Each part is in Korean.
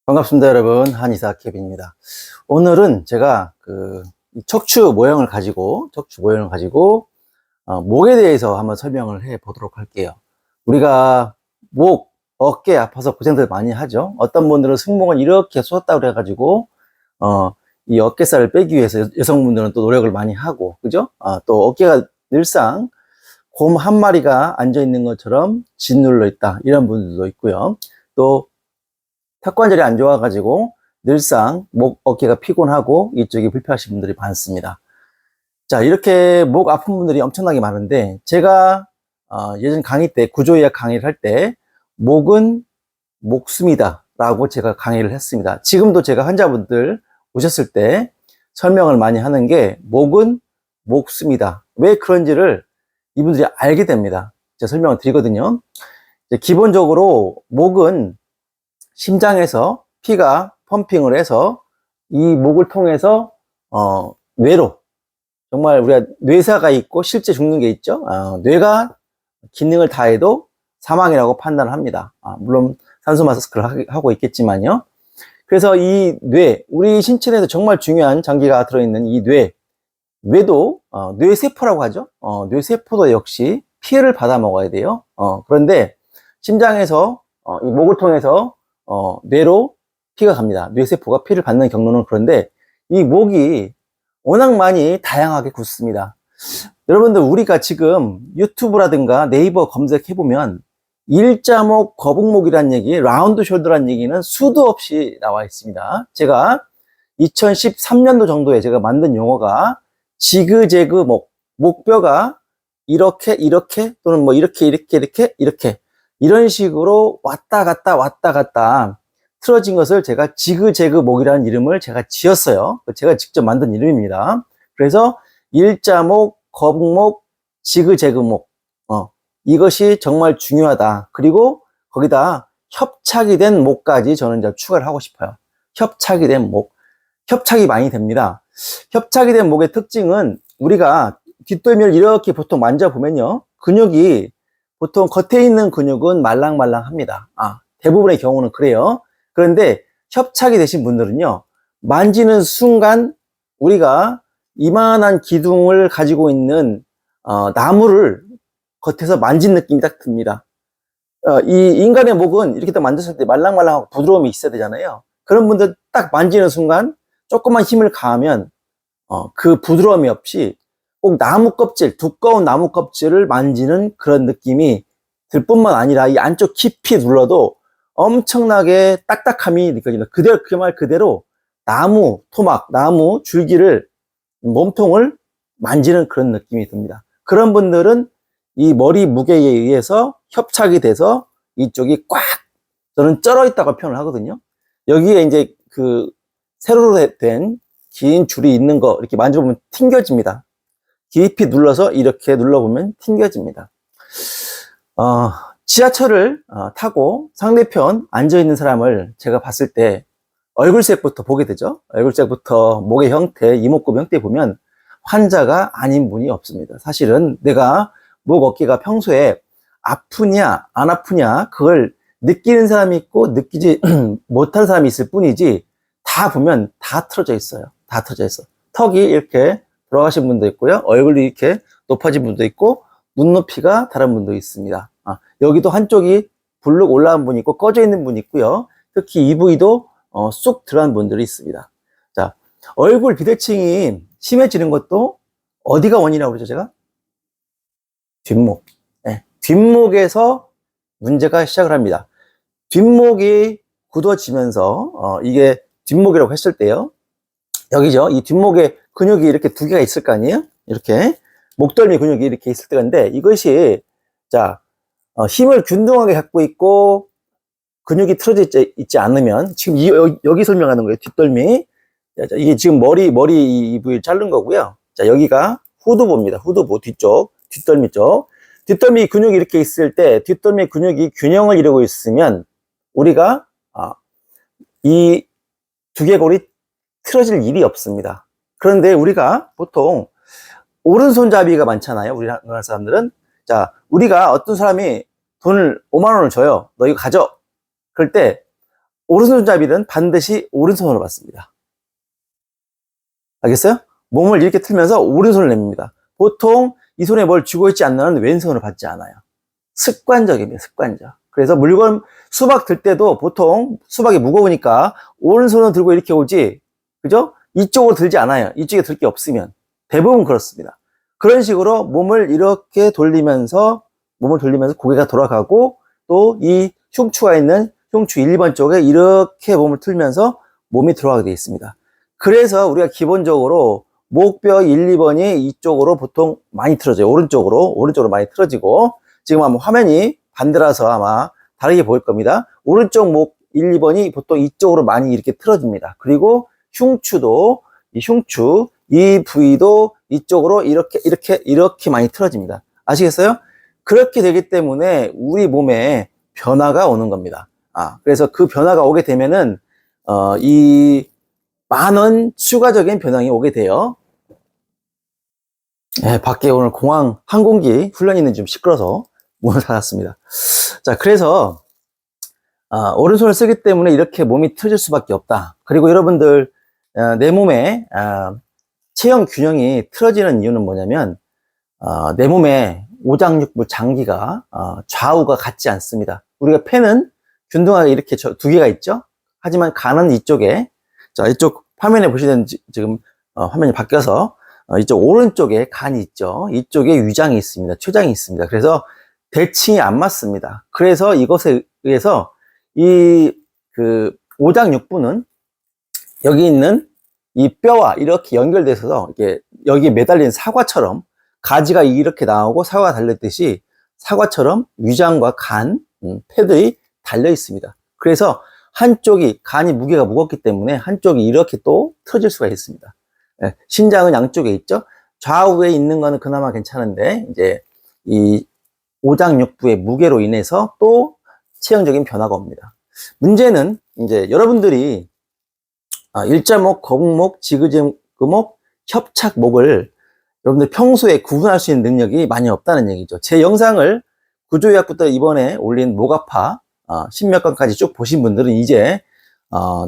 반갑습니다, 여러분. 한의사 케빈입니다. 오늘은 제가 척추 모형을 가지고 목에 대해서 한번 설명을 해 보도록 할게요. 우리가 목, 어깨 아파서 고생들 많이 하죠. 어떤 분들은 승모근 이렇게 솟았다고 그래가지고 이 어깨살을 빼기 위해서 여성분들은 또 노력을 많이 하고, 그죠? 또 어깨가 늘상 곰 한 마리가 앉아 있는 것처럼 짓눌러 있다, 이런 분들도 있고요. 또 턱관절이 안 좋아가지고 늘상 목, 어깨가 피곤하고 이쪽이 불편하신 분들이 많습니다. 자, 이렇게 목 아픈 분들이 엄청나게 많은데, 제가 예전 강의 때, 구조의학 강의를 할 때 목은 목숨이다 라고 제가 강의를 했습니다. 지금도 제가 환자분들 오셨을 때 설명을 많이 하는 게, 목은 목숨이다, 왜 그런지를 이분들이 알게 됩니다. 제가 설명을 드리거든요. 기본적으로 목은 심장에서 피가 펌핑을 해서 이 목을 통해서 뇌로, 정말 우리가 뇌사가 있고 실제 죽는 게 있죠. 뇌가 기능을 다해도 사망이라고 판단을 합니다. 물론 산소 마스크를 하고 있겠지만요. 그래서 이 뇌, 우리 신체 내에서 정말 중요한 장기가 들어있는 이 뇌도 뇌세포라고 하죠. 뇌세포도 역시 피해를 받아 먹어야 돼요. 그런데 심장에서 이 목을 통해서 뇌로 피가 갑니다. 뇌세포가 피를 받는 경로는. 그런데 이 목이 워낙 많이 다양하게 굳습니다. 여러분들, 우리가 지금 유튜브라든가 네이버 검색해보면 일자목, 거북목이라는 얘기, 라운드 숄더라는 얘기는 수도 없이 나와 있습니다. 제가 2013년도 정도에 제가 만든 용어가 지그재그 목, 목뼈가 이렇게 또는 뭐 이렇게 이런 식으로 왔다 갔다 틀어진 것을 제가 지그재그 목이라는 이름을 제가 지었어요. 제가 직접 만든 이름입니다. 그래서 일자목, 거북목, 지그재그 목, 이것이 정말 중요하다. 그리고 거기다 협착이 된 목까지 저는 이제 추가를 하고 싶어요. 협착이 된 목, 협착이 많이 됩니다. 협착이 된 목의 특징은, 우리가 뒷덜미를 이렇게 보통 만져보면요, 근육이 보통 겉에 있는 근육은 말랑말랑합니다. 대부분의 경우는 그래요. 그런데 협착이 되신 분들은요, 만지는 순간 우리가 이만한 기둥을 가지고 있는 나무를 겉에서 만진 느낌이 딱 듭니다. 이 인간의 목은 이렇게 딱 만졌을 때 말랑말랑하고 부드러움이 있어야 되잖아요. 그런 분들 딱 만지는 순간 조금만 힘을 가하면 그 부드러움이 없이 꼭 나무 껍질, 두꺼운 나무 껍질을 만지는 그런 느낌이 들 뿐만 아니라, 이 안쪽 깊이 눌러도 엄청나게 딱딱함이 느껴집니다. 그대로, 그 말 그대로 나무 토막, 나무 줄기를, 몸통을 만지는 그런 느낌이 듭니다. 그런 분들은 이 머리 무게에 의해서 협착이 돼서 이쪽이 꽉, 저는 쩔어 있다고 표현을 하거든요. 여기에 이제 그 세로로 된 긴 줄이 있는 거 이렇게 만져보면 튕겨집니다. 깊이 눌러서 이렇게 눌러보면 튕겨집니다. 지하철을 타고 상대편 앉아있는 사람을 제가 봤을 때 얼굴색부터 보게 되죠. 얼굴색부터 목의 형태, 이목구비 형태 보면 환자가 아닌 분이 없습니다. 사실은 내가 목, 어깨가 평소에 아프냐 안 아프냐 그걸 느끼는 사람이 있고 느끼지 못하는 사람이 있을 뿐이지, 다 보면 다 틀어져 있어요. 다 틀어져 있어. 턱이 이렇게 돌아가신 분도 있고요, 얼굴이 이렇게 높아진 분도 있고, 눈높이가 다른 분도 있습니다. 여기도 한쪽이 불룩 올라온 분이 있고 꺼져 있는 분이 있고요. 특히 이 부위도 쑥 들어간 분들이 있습니다. 자, 얼굴 비대칭이 심해지는 것도 어디가 원인이라고 그러죠, 제가? 뒷목. 네, 뒷목에서 문제가 시작을 합니다. 뒷목이 굳어지면서 이게 뒷목이라고 했을 때요, 여기죠, 이 뒷목에 근육이 이렇게 두 개가 있을 거 아니에요? 이렇게 목덜미 근육이 이렇게 있을 때가 있는데, 이것이 자 힘을 균등하게 갖고 있고 근육이 틀어져 있지 않으면, 지금 여기 설명하는 거예요. 뒷덜미. 자, 이게 지금 머리 이 부위를 자른 거고요. 자, 여기가 후두부입니다. 후두부 뒤쪽, 뒷덜미 쪽. 뒷덜미 근육이 이렇게 있을 때, 뒷덜미 근육이 균형을 이루고 있으면 우리가 이 두개골이 틀어질 일이 없습니다. 그런데 우리가 보통 오른손잡이가 많잖아요, 우리나라 사람들은. 자, 우리가 어떤 사람이 돈을 5만 원을 줘요. 너 이거 가져. 그럴 때 오른손잡이는 반드시 오른손으로 받습니다. 알겠어요? 몸을 이렇게 틀면서 오른손을 냅니다. 보통 이 손에 뭘 쥐고 있지 않는 한 왼손으로 받지 않아요. 습관적입니다. 습관적. 그래서 물건, 수박 들 때도 보통 수박이 무거우니까 오른손으로 들고 이렇게 오지, 그죠? 이쪽으로 들지 않아요. 이쪽에 들 게 없으면. 대부분 그렇습니다. 그런 식으로 몸을 이렇게 돌리면서 고개가 돌아가고, 또 이 흉추가 있는 흉추 1번 쪽에 이렇게 몸을 틀면서 몸이 들어가게 되어 있습니다. 그래서 우리가 기본적으로 목뼈 1, 2번이 이쪽으로 보통 많이 틀어져요. 오른쪽으로 많이 틀어지고, 지금 아마 화면이 반대라서 아마 다르게 보일 겁니다. 오른쪽 목 1, 2번이 보통 이쪽으로 많이 이렇게 틀어집니다. 그리고 흉추도, 이 부위도 이쪽으로 이렇게 많이 틀어집니다. 아시겠어요? 그렇게 되기 때문에 우리 몸에 변화가 오는 겁니다. 그래서 그 변화가 오게 되면은, 이 많은 추가적인 변형이 오게 돼요. 네, 밖에 오늘 공항 항공기 훈련이 있는지 좀 시끄러워서 문을 닫았습니다. 자, 그래서 오른손을 쓰기 때문에 이렇게 몸이 틀어질 수밖에 없다. 그리고 여러분들 내 몸에 체형 균형이 틀어지는 이유는 뭐냐면 내 몸에 오장육부 장기가 좌우가 같지 않습니다. 우리가 폐는 균등하게 이렇게 두 개가 있죠. 하지만 간은 이쪽에, 자, 이쪽 화면에 보시는 지금 화면이 바뀌어서 이쪽 오른쪽에 간이 있죠. 이쪽에 위장이 있습니다. 췌장이 있습니다. 그래서 대칭이 안 맞습니다. 그래서 이것에 의해서 오장육부는 여기 있는 이 뼈와 이렇게 연결돼서 이렇게 여기 매달린 사과처럼 가지가 이렇게 나오고 사과가 달렸듯이 사과처럼 위장과 간, 폐들이 달려 있습니다. 그래서 한쪽이, 간이 무게가 무겁기 때문에 한쪽이 이렇게 또 틀어질 수가 있습니다. 신장은 양쪽에 있죠. 좌우에 있는 거는 그나마 괜찮은데 이제 이 오장육부의 무게로 인해서 또 체형적인 변화가 옵니다. 문제는 이제 여러분들이 일자목, 거북목, 지그재그목, 협착목을 여러분들 평소에 구분할 수 있는 능력이 많이 없다는 얘기죠. 제 영상을 구조의학부터 이번에 올린 목아파 10몇 건까지 쭉 보신 분들은 이제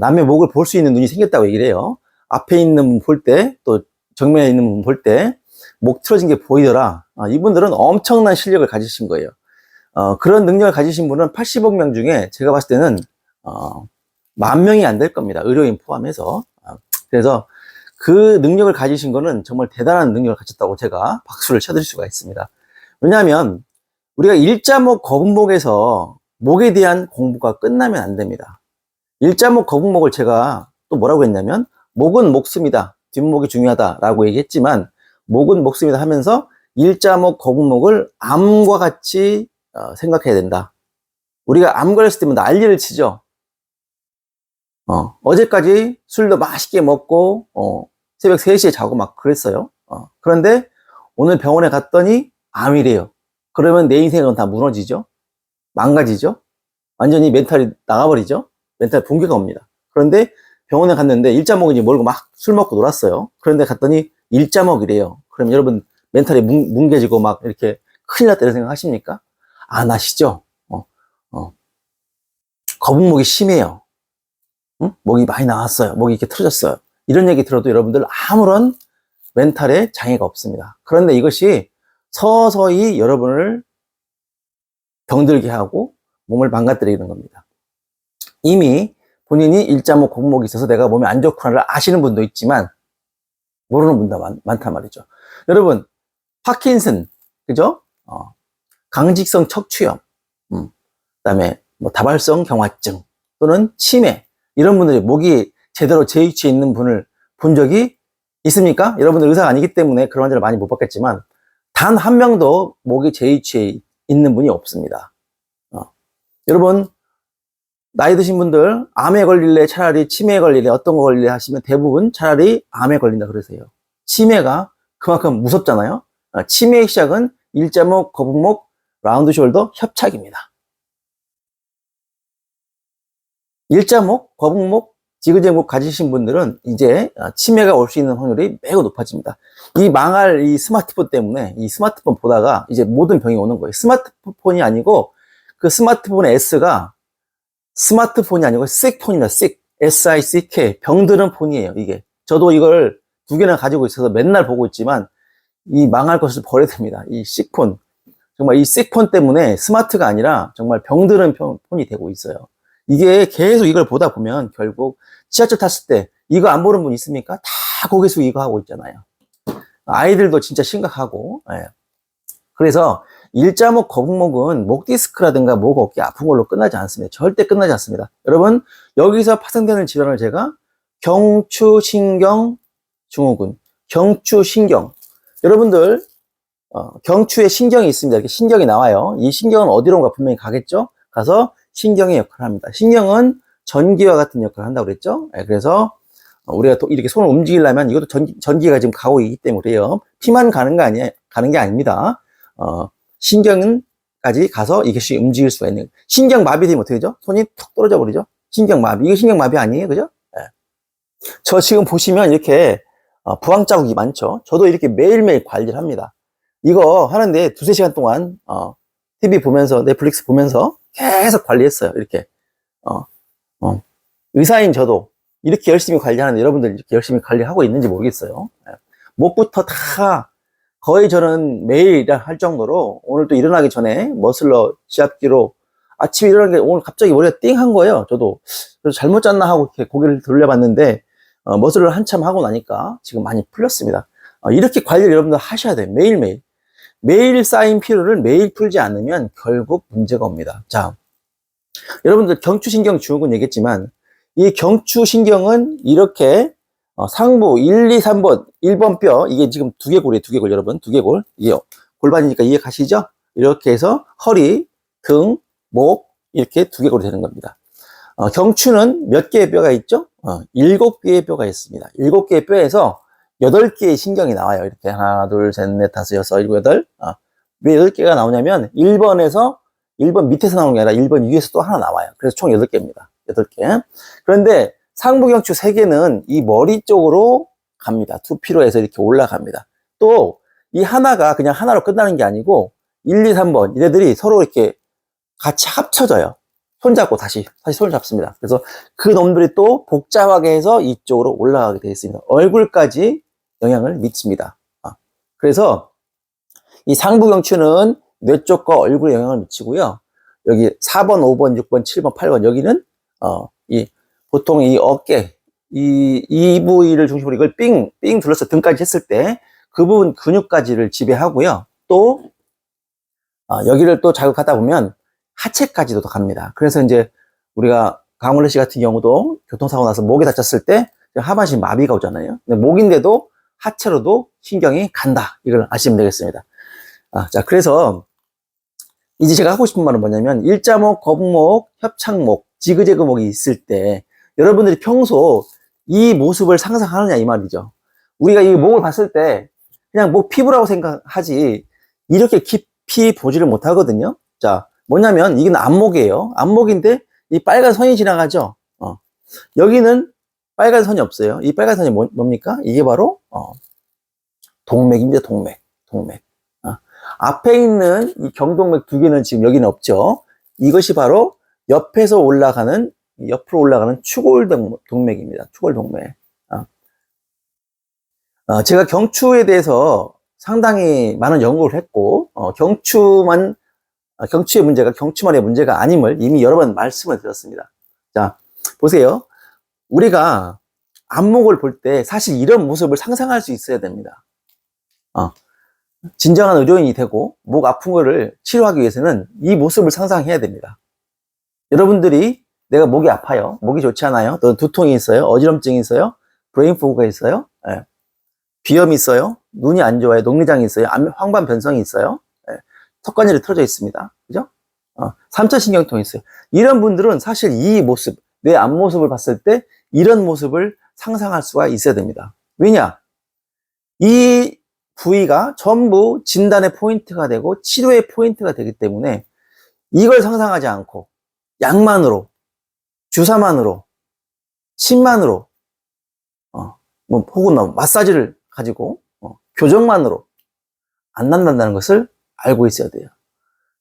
남의 목을 볼 수 있는 눈이 생겼다고 얘기를 해요. 앞에 있는 분 볼 때, 또 정면에 있는 분 볼 때 목 틀어진 게 보이더라. 이분들은 엄청난 실력을 가지신 거예요. 그런 능력을 가지신 분은 80억 명 중에 제가 봤을 때는 10,000명이 안 될 겁니다. 의료인 포함해서. 그래서 그 능력을 가지신 거는 정말 대단한 능력을 가졌다고 제가 박수를 쳐드릴 수가 있습니다. 왜냐하면 우리가 일자목, 거북목에서 목에 대한 공부가 끝나면 안 됩니다. 일자목, 거북목을 제가 또 뭐라고 했냐면 목은 목숨이다, 뒷목이 중요하다라고 얘기했지만 목은 목숨이다 하면서 일자목, 거북목을 암과 같이 생각해야 된다. 우리가 암 걸렸을 때면 난리를 치죠. 어제까지 술도 맛있게 먹고 새벽 3시에 자고 막 그랬어요. 그런데 오늘 병원에 갔더니 암이래요. 그러면 내 인생은 다 무너지죠. 망가지죠. 완전히 멘탈이 나가버리죠. 멘탈 붕괴가 옵니다. 그런데 병원에 갔는데 일자목인지 모르고 막 술 먹고 놀았어요. 그런데 갔더니 일자목이래요. 그럼 여러분 멘탈이 뭉개지고 막 이렇게 큰일 났다 이런 생각 하십니까? 안 하시죠? 거북목이 심해요. 응? 목이 많이 나왔어요. 목이 이렇게 틀어졌어요. 이런 얘기 들어도 여러분들 아무런 멘탈에 장애가 없습니다. 그런데 이것이 서서히 여러분을 병들게 하고 몸을 망가뜨리는 겁니다. 이미 본인이 일자목, 거북목이 있어서 내가 몸이 안 좋구나를 아시는 분도 있지만 모르는 분도 많단 말이죠. 여러분, 파킨슨, 그죠? 강직성 척추염, 그다음에 뭐 다발성 경화증 또는 치매 이런 분들이 목이 제대로 제 위치에 있는 분을 본 적이 있습니까? 여러분들 의사가 아니기 때문에 그런 환자를 많이 못 봤겠지만 단 한 명도 목이 제 위치에 있는 분이 없습니다. 여러분 나이 드신 분들 암에 걸릴래 차라리 치매에 걸릴래 어떤 거 걸릴래 하시면 대부분 차라리 암에 걸린다 그러세요. 치매가 그만큼 무섭잖아요. 치매의 시작은 일자목, 거북목, 라운드 숄더 협착입니다. 일자목, 거북목, 지그재그목 가지신 분들은 이제 치매가 올 수 있는 확률이 매우 높아집니다. 이 망할 이 스마트폰 때문에 이 스마트폰 보다가 이제 모든 병이 오는 거예요. 스마트폰이 아니고 그 스마트폰의 S가 스마트폰이 아니고 sick폰이다. sick. S-I-C-K. 병드는 폰이에요, 이게. 저도 이걸 2개나 가지고 있어서 맨날 보고 있지만, 이 망할 것을 버려야 됩니다. 이 sick폰. 정말 이 sick폰 때문에 스마트가 아니라 정말 병드는 폰이 되고 있어요. 이게 계속 이걸 보다 보면 결국 지하철 탔을 때 이거 안 보는 분 있습니까? 다 고개 숙이고 이거 하고 있잖아요. 아이들도 진짜 심각하고. 예. 그래서 일자목, 거북목은 목 디스크라든가 목 어깨 아픈 걸로 끝나지 않습니다. 절대 끝나지 않습니다. 여러분, 여기서 파생되는 질환을 제가 경추신경 증후군, 경추신경. 여러분들, 경추에 신경이 있습니다. 이렇게 신경이 나와요. 이 신경은 어디론가 분명히 가겠죠? 가서 신경의 역할을 합니다. 신경은 전기와 같은 역할을 한다고 그랬죠? 네, 그래서 우리가 또 이렇게 손을 움직이려면 이것도 전기가 지금 가고 있기 때문에 그래요. 피만 가는 게 아닙니다. 신경까지 가서 이것이 움직일 수가 있는. 신경마비 되면 어떻게 되죠? 손이 툭 떨어져 버리죠? 신경마비. 이거 신경마비 아니에요? 그죠? 네. 저 지금 보시면 이렇게 부항 자국이 많죠? 저도 이렇게 매일매일 관리를 합니다. 이거 하는데 2-3시간 동안 TV 보면서 넷플릭스 보면서 계속 관리했어요. 이렇게 의사인 저도 이렇게 열심히 관리하는데 여러분들 이렇게 열심히 관리하고 있는지 모르겠어요. 목부터 다 거의 저는 매일 할 정도로 오늘 또 일어나기 전에 머슬러 지압기로 아침에 일어난 게 오늘 갑자기 머리가 띵 한 거예요. 저도 그래서 잘못 잤나 하고 이렇게 고개를 돌려봤는데 머슬러를 한참 하고 나니까 지금 많이 풀렸습니다. 이렇게 관리를 여러분들 하셔야 돼요. 매일매일. 매일 쌓인 피로를 매일 풀지 않으면 결국 문제가 옵니다. 자, 여러분들 경추신경 증후군 얘기했지만 이 경추신경은 이렇게 상부 1, 2, 3번 1번 뼈 이게 지금 두개골이에요. 두개골 여러분 두개골 이게 골반이니까 이해 가시죠? 이렇게 해서 허리, 등, 목 이렇게 두개골이 되는 겁니다. 경추는 몇 개의 뼈가 있죠? 7개의 뼈가 있습니다. 7개의 뼈에서 8개의 신경이 나와요. 이렇게 하나, 둘, 셋, 넷, 다섯, 여섯, 일곱, 여덟. 왜 8개가 나오냐면 1번 밑에서 나오는 게 아니라 1번 위에서 또 하나 나와요. 그래서 총 8개입니다. 8개. 그런데 상부경추 3개는 이 머리 쪽으로 갑니다. 두피로해서 이렇게 올라갑니다. 또 이 하나가 그냥 하나로 끝나는 게 아니고 1, 2, 3번 얘네들이 서로 이렇게 같이 합쳐져요. 손잡고 다시 손을 잡습니다. 그래서 그 놈들이 또 복잡하게 해서 이쪽으로 올라가게 되어 있습니다. 얼굴까지 영향을 미칩니다. 그래서 이 상부경추는 뇌 쪽과 얼굴에 영향을 미치고요. 여기 4번, 5번, 6번, 7번, 8번 여기는 보통 이 어깨 이 부위를 중심으로 이걸 삥 둘러서 등까지 했을 때 그 부분 근육까지를 지배하고요. 또 여기를 또 자극하다 보면 하체까지도 갑니다. 그래서 이제 우리가 강원래 씨 같은 경우도 교통사고 나서 목에 다쳤을 때 하반신 마비가 오잖아요. 근데 목인데도 하체로도 신경이 간다. 이걸 아시면 되겠습니다. 자, 그래서 이제 제가 하고 싶은 말은 뭐냐면 일자목, 거북목, 협착목, 지그재그목이 있을 때 여러분들이 평소 이 모습을 상상하느냐 이 말이죠. 우리가 이 목을 봤을 때 그냥 목 피부라고 생각하지 이렇게 깊이 보지를 못하거든요. 자, 뭐냐면 이건 안목이에요. 안목인데 이 빨간 선이 지나가죠. 여기는 빨간 선이 없어요. 이 빨간 선이 뭡니까? 이게 바로 동맥입니다. 동맥. 앞에 있는 이 경동맥 2개는 지금 여기는 없죠. 이것이 바로 옆으로 올라가는 추골동맥입니다. 추골동맥. 제가 경추에 대해서 상당히 많은 연구를 했고 경추의 문제가 경추만의 문제가 아님을 이미 여러 번 말씀을 드렸습니다. 자, 보세요. 우리가 안목을 볼 때 사실 이런 모습을 상상할 수 있어야 됩니다. 진정한 의료인이 되고 목 아픈 거를 치료하기 위해서는 이 모습을 상상해야 됩니다. 여러분들이 내가 목이 아파요. 목이 좋지 않아요. 또 두통이 있어요. 어지럼증이 있어요. 브레인 포그가 있어요. 비염이 있어요. 눈이 안 좋아요. 녹내장이 있어요. 황반 변성이 있어요. 턱관절이 틀어져 있습니다. 그죠? 3차 신경통이 있어요. 이런 분들은 사실 이 모습, 내 앞모습을 봤을 때 이런 모습을 상상할 수가 있어야 됩니다. 왜냐? 이 부위가 전부 진단의 포인트가 되고 치료의 포인트가 되기 때문에 이걸 상상하지 않고 약만으로, 주사만으로, 침만으로, 혹은 마사지를 가지고 교정만으로 안 난다는 것을 알고 있어야 돼요.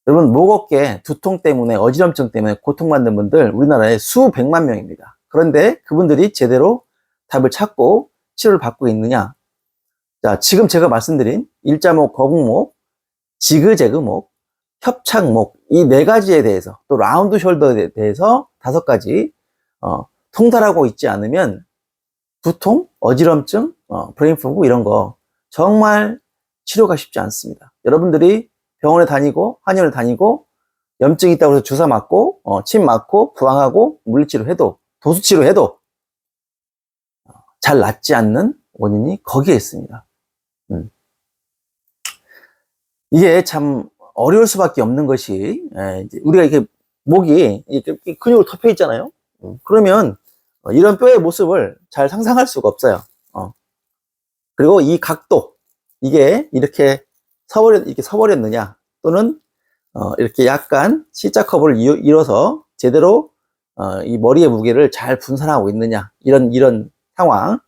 여러분, 목, 어깨, 두통 때문에, 어지럼증 때문에 고통받는 분들 우리나라에 수백만 명입니다. 그런데 그분들이 제대로 답을 찾고 치료를 받고 있느냐? 자, 지금 제가 말씀드린 일자목, 거북목, 지그재그목, 협착목, 이 네 가지에 대해서, 또 라운드 숄더에 대해서 5가지 통달하고 있지 않으면 두통, 어지럼증, 브레인포그 이런 거 정말 치료가 쉽지 않습니다. 여러분들이 병원에 다니고 한의원에 다니고 염증이 있다고 해서 주사 맞고 침 맞고 부항하고 물리치료해도 도수치료해도 잘 낫지 않는 원인이 거기에 있습니다. 이게 참 어려울 수밖에 없는 것이, 이제 우리가 이렇게 목이 이렇게 근육을 덮여 있잖아요. 그러면 이런 뼈의 모습을 잘 상상할 수가 없어요. 그리고 이 각도, 이게 이렇게 서버렸느냐, 또는 이렇게 약간 C자 커브를 이뤄서 제대로 이 머리의 무게를 잘 분산하고 있느냐, 이런 상황,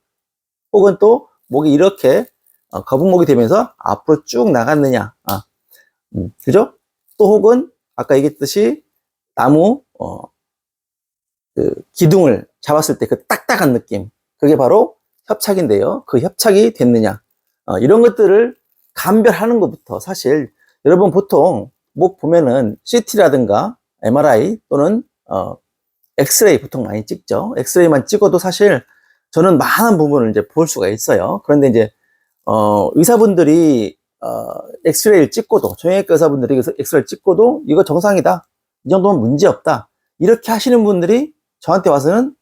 혹은 또 목이 이렇게 거북목이 되면서 앞으로 쭉 나갔느냐, 그죠? 또 혹은 아까 얘기했듯이 나무 그 기둥을 잡았을 때 그 딱딱한 느낌, 그게 바로 협착인데요. 그 협착이 됐느냐, 이런 것들을 감별하는 것부터, 사실 여러분 보통 목 보면은 CT라든가 MRI 또는 엑스레이 보통 많이 찍죠. 엑스레이만 찍어도 사실 저는 많은 부분을 이제 볼 수가 있어요. 그런데 이제 의사분들이 엑스레이를 찍고도, 정형외과 의사분들이 엑스레이를 찍고도 이거 정상이다, 이 정도면 문제없다, 이렇게 하시는 분들이 저한테 와서는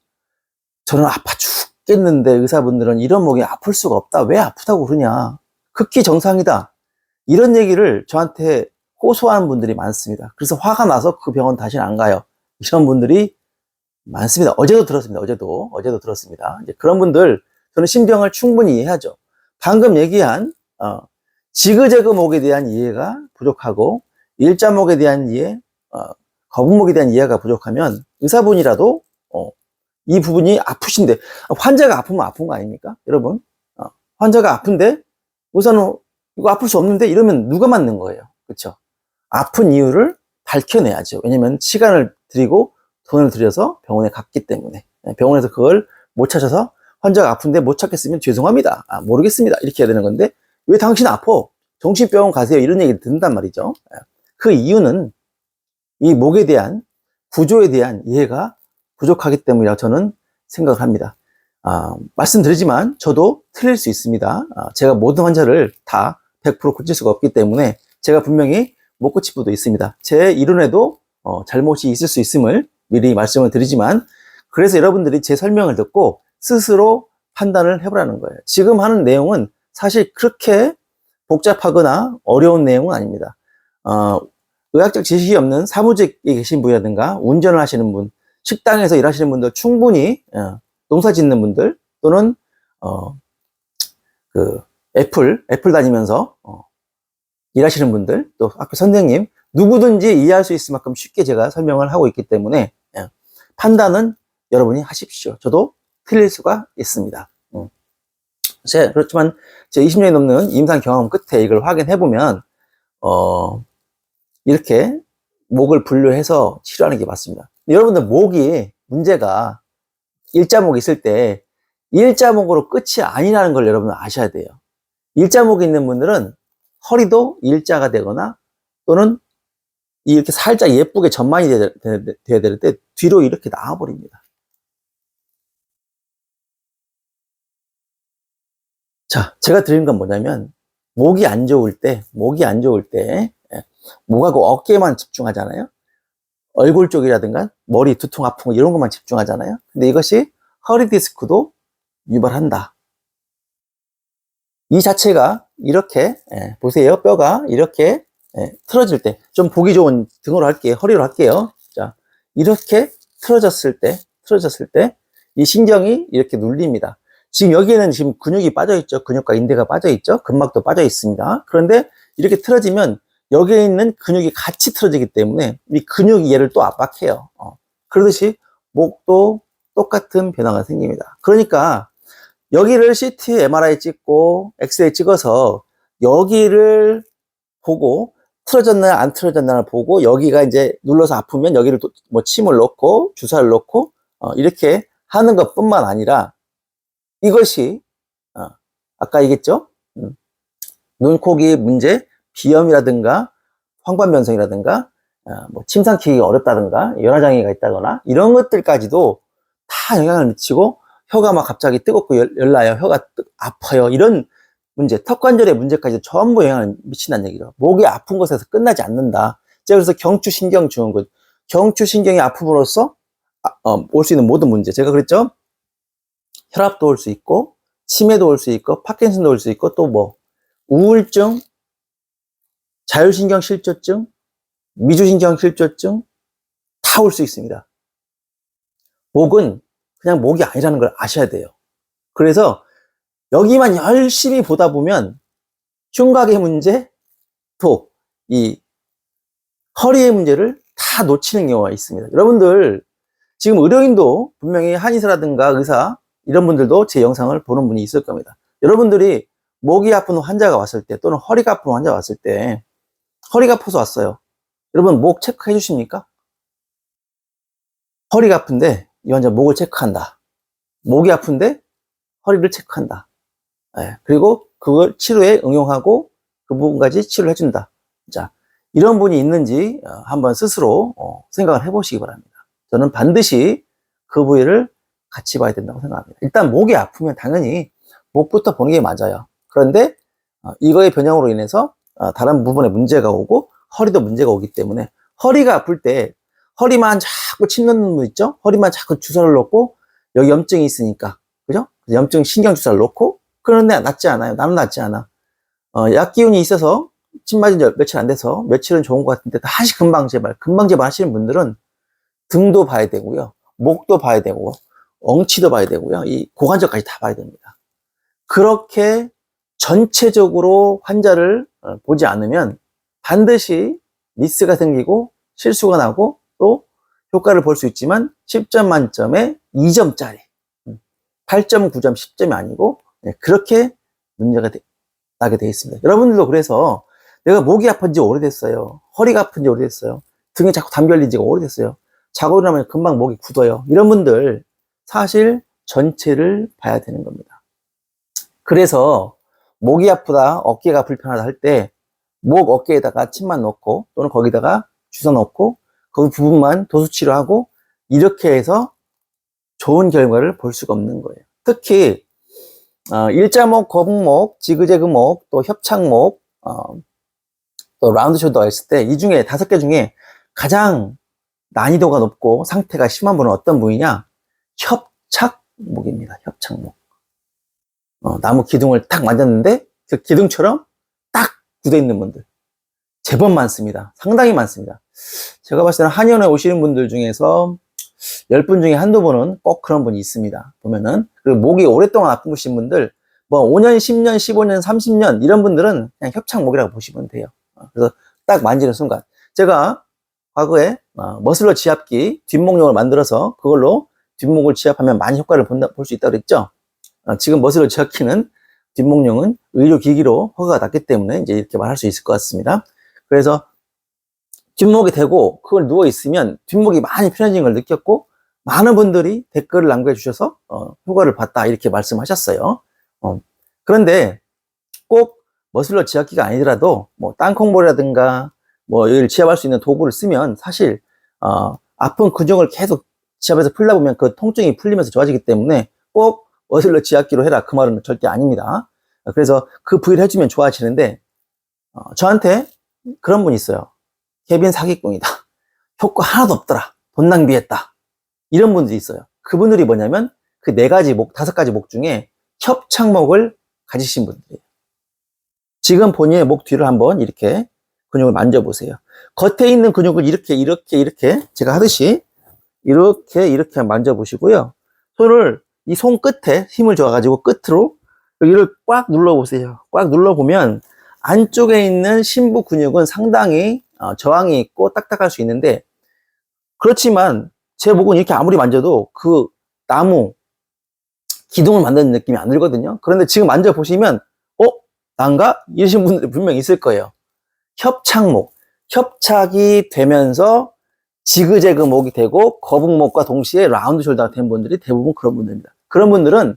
저는 아파 죽겠는데 의사분들은 이런 목이 아플 수가 없다, 왜 아프다고 그러냐, 극히 정상이다, 이런 얘기를 저한테 호소하는 분들이 많습니다. 그래서 화가 나서 그 병원 다시는 안 가요, 이런 분들이 많습니다. 어제도 들었습니다. 어제도 들었습니다. 이제 그런 분들, 저는 신병을 충분히 이해하죠. 방금 얘기한 지그재그목에 대한 이해가 부족하고 일자목에 대한 이해, 거북목에 대한 이해가 부족하면 의사분이라도 이 부분이 아프신데, 환자가 아프면 아픈 거 아닙니까? 여러분, 환자가 아픈데 의사는 이거 아플 수 없는데 이러면 누가 맞는 거예요? 그렇죠? 아픈 이유를 밝혀내야죠. 왜냐면 시간을 들이고 돈을 들여서 병원에 갔기 때문에. 병원에서 그걸 못 찾아서 환자가 아픈데 못 찾겠으면 죄송합니다, 모르겠습니다, 이렇게 해야 되는 건데, 왜 당신 아파? 정신병원 가세요, 이런 얘기를 듣는단 말이죠. 그 이유는 이 목에 대한 구조에 대한 이해가 부족하기 때문이라고 저는 생각을 합니다. 말씀드리지만 저도 틀릴 수 있습니다. 제가 모든 환자를 다 100% 고칠 수가 없기 때문에 제가 분명히 못 고칠 부분도 있습니다. 제 이론에도 잘못이 있을 수 있음을 미리 말씀을 드리지만, 그래서 여러분들이 제 설명을 듣고 스스로 판단을 해보라는 거예요. 지금 하는 내용은 사실 그렇게 복잡하거나 어려운 내용은 아닙니다. 의학적 지식이 없는 사무직에 계신 분이라든가 운전을 하시는 분, 식당에서 일하시는 분들, 충분히 농사 짓는 분들, 또는 애플 다니면서 일하시는 분들, 또 학교 선생님, 누구든지 이해할 수 있을 만큼 쉽게 제가 설명을 하고 있기 때문에 판단은 여러분이 하십시오. 저도 틀릴 수가 있습니다. 그렇지만 제 20년이 넘는 임상 경험 끝에 이걸 확인해보면 이렇게 목을 분류해서 치료하는 게 맞습니다. 여러분들 목이 문제가 일자목이 있을 때 일자목으로 끝이 아니라는 걸 여러분 아셔야 돼요. 일자목이 있는 분들은 허리도 일자가 되거나, 또는 이렇게 살짝 예쁘게 전만이 돼야 되는데 뒤로 이렇게 나와버립니다. 자, 제가 드리는 건 뭐냐면, 목이 안 좋을 때 목하고 어깨만 집중하잖아요. 얼굴 쪽이라든가 머리 두통 아픈 거 이런 것만 집중하잖아요. 근데 이것이 허리 디스크도 유발한다. 이 자체가 이렇게 보세요. 뼈가 이렇게 틀어질 때, 좀 보기 좋은 등으로 할게요. 허리로 할게요. 자, 이렇게 틀어졌을 때 이 신경이 이렇게 눌립니다. 지금 여기에는 지금 근육이 빠져 있죠. 근육과 인대가 빠져 있죠. 근막도 빠져 있습니다. 그런데 이렇게 틀어지면 여기에 있는 근육이 같이 틀어지기 때문에 이 근육이 얘를 또 압박해요. 그러듯이 목도 똑같은 변화가 생깁니다. 그러니까 여기를 CT, MRI 찍고 엑스레이 찍어서 여기를 보고 틀어졌나 안 틀어졌나를 보고 여기가 이제 눌러서 아프면 여기를 뭐 침을 넣고 주사를 넣고 이렇게 하는 것뿐만 아니라 이것이 아까 얘기했죠? 눈, 코, 귀 문제, 비염이라든가 황반변성이라든가 뭐 침 삼키기가 어렵다든가 열화장애가 있다거나 이런 것들까지도 다 영향을 미치고 혀가 막 갑자기 뜨겁고 열나요. 혀가 아파요. 이런 문제, 턱관절의 문제까지 전부 영향을 미친다는 얘기죠. 목이 아픈 것에서 끝나지 않는다. 제가 그래서 경추신경 증후군, 경추신경이 아픔으로써 올 수 있는 모든 문제. 제가 그랬죠? 혈압도 올 수 있고, 치매도 올 수 있고, 파킨슨도 올 수 있고, 또 뭐, 우울증, 자율신경실조증, 미주신경실조증, 다 올 수 있습니다. 목은 그냥 목이 아니라는 걸 아셔야 돼요. 그래서 여기만 열심히 보다 보면 흉곽의 문제, 또 이 허리의 문제를 다 놓치는 경우가 있습니다. 여러분들 지금 의료인도 분명히 한의사라든가 의사 이런 분들도 제 영상을 보는 분이 있을 겁니다. 여러분들이 목이 아픈 환자가 왔을 때 또는 허리가 아픈 환자가 왔을 때 허리가 아파서 왔어요. 여러분 목 체크해 주십니까? 허리가 아픈데 이 환자 목을 체크한다. 목이 아픈데 허리를 체크한다. 네, 그리고 그걸 치료에 응용하고 그 부분까지 치료를 해준다. 자, 이런 분이 있는지 한번 스스로 생각을 해보시기 바랍니다. 저는 반드시 그 부위를 같이 봐야 된다고 생각합니다. 일단 목이 아프면 당연히 목부터 보는 게 맞아요. 그런데 이거의 변형으로 인해서 다른 부분에 문제가 오고 허리도 문제가 오기 때문에 허리가 아플 때 허리만 자꾸 침 넣는 분 있죠? 허리만 자꾸 주사를 놓고 여기 염증이 있으니까 그죠? 염증 신경 주사를 놓고 그런데 낫지 않아요. 나는 낫지 않아. 약 기운이 있어서 침 맞은 지 며칠 안 돼서 며칠은 좋은 것 같은데 다시 금방 재발 하시는 분들은 등도 봐야 되고요. 목도 봐야 되고 엉치도 봐야 되고요. 이 고관절까지 다 봐야 됩니다. 그렇게 전체적으로 환자를 보지 않으면 반드시 미스가 생기고 실수가 나고 또 효과를 볼 수 있지만 10점 만점에 2점짜리 8점, 9점, 10점이 아니고 그렇게 문제가 나게 되어 있습니다. 여러분들도 그래서 내가 목이 아픈 지 오래됐어요. 허리가 아픈 지 오래됐어요. 등이 자꾸 담 결린 지가 오래됐어요. 자고 일어나면 금방 목이 굳어요. 이런 분들 사실 전체를 봐야 되는 겁니다. 그래서 목이 아프다, 어깨가 불편하다 할 때 목 어깨에다가 침만 넣고 또는 거기다가 주사 넣고 그 부분만 도수치료하고 이렇게 해서 좋은 결과를 볼 수가 없는 거예요. 특히 일자목, 거북목, 지그재그목, 또 협착목, 또 라운드 숄더가 있을 때 이 중에 5개 중에 가장 난이도가 높고 상태가 심한 분은 어떤 부위냐? 협착목입니다. 협착목. 나무 기둥을 딱 만졌는데 그 기둥처럼 딱 굳어 있는 분들 제법 많습니다. 상당히 많습니다. 제가 봤을 때는 한의원에 오시는 분들 중에서 10분 중에 한두 분은 꼭 그런 분이 있습니다. 보면은 그리고 목이 오랫동안 아프신 분들 뭐 5년, 10년, 15년, 30년 이런 분들은 그냥 협착목이라고 보시면 돼요. 그래서 딱 만지는 순간 제가 과거에 머슬러 지압기 뒷목용을 만들어서 그걸로 뒷목을 지압하면 많이 효과를 볼 수 있다고 그랬죠. 지금 머슬러 지압기는 뒷목용은 의료기기로 허가가 났기 때문에 이제 이렇게 말할 수 있을 것 같습니다. 그래서 뒷목이 되고 그걸 누워있으면 뒷목이 많이 편해진 걸 느꼈고 많은 분들이 댓글을 남겨주셔서 효과를 봤다 이렇게 말씀하셨어요. 그런데 꼭 머슬러 지압기가 아니더라도 뭐 땅콩볼이라든가 뭐 여기를 지압할 수 있는 도구를 쓰면 사실 아픈 근육을 계속 지압해서 풀다 보면 그 통증이 풀리면서 좋아지기 때문에 꼭 머슬러 지압기로 해라 그 말은 절대 아닙니다. 그래서 그 부위를 해주면 좋아지는데 저한테 그런 분이 있어요. 케빈 사기꾼이다. 효과 하나도 없더라. 돈 낭비했다. 이런 분들이 있어요. 그분들이 뭐냐면 그 5가지 목 중에 협착목을 가지신 분들이에요. 지금 본인의 목 뒤를 한번 이렇게 근육을 만져보세요. 겉에 있는 근육을 이렇게 제가 하듯이 이렇게 만져보시고요. 손을 이 손 끝에 힘을 줘가지고 끝으로 여기를 꽉 눌러보세요. 꽉 눌러보면 안쪽에 있는 심부 근육은 상당히 저항이 있고 딱딱할 수 있는데 그렇지만 제 목은 이렇게 아무리 만져도 그 나무 기둥을 만드는 느낌이 안 들거든요. 그런데 지금 만져보시면 난가? 이러신 분들 분명히 있을 거예요. 협착목. 협착이 되면서 지그재그 목이 되고 거북목과 동시에 라운드 숄더가 된 분들이 대부분 그런 분들입니다. 그런 분들은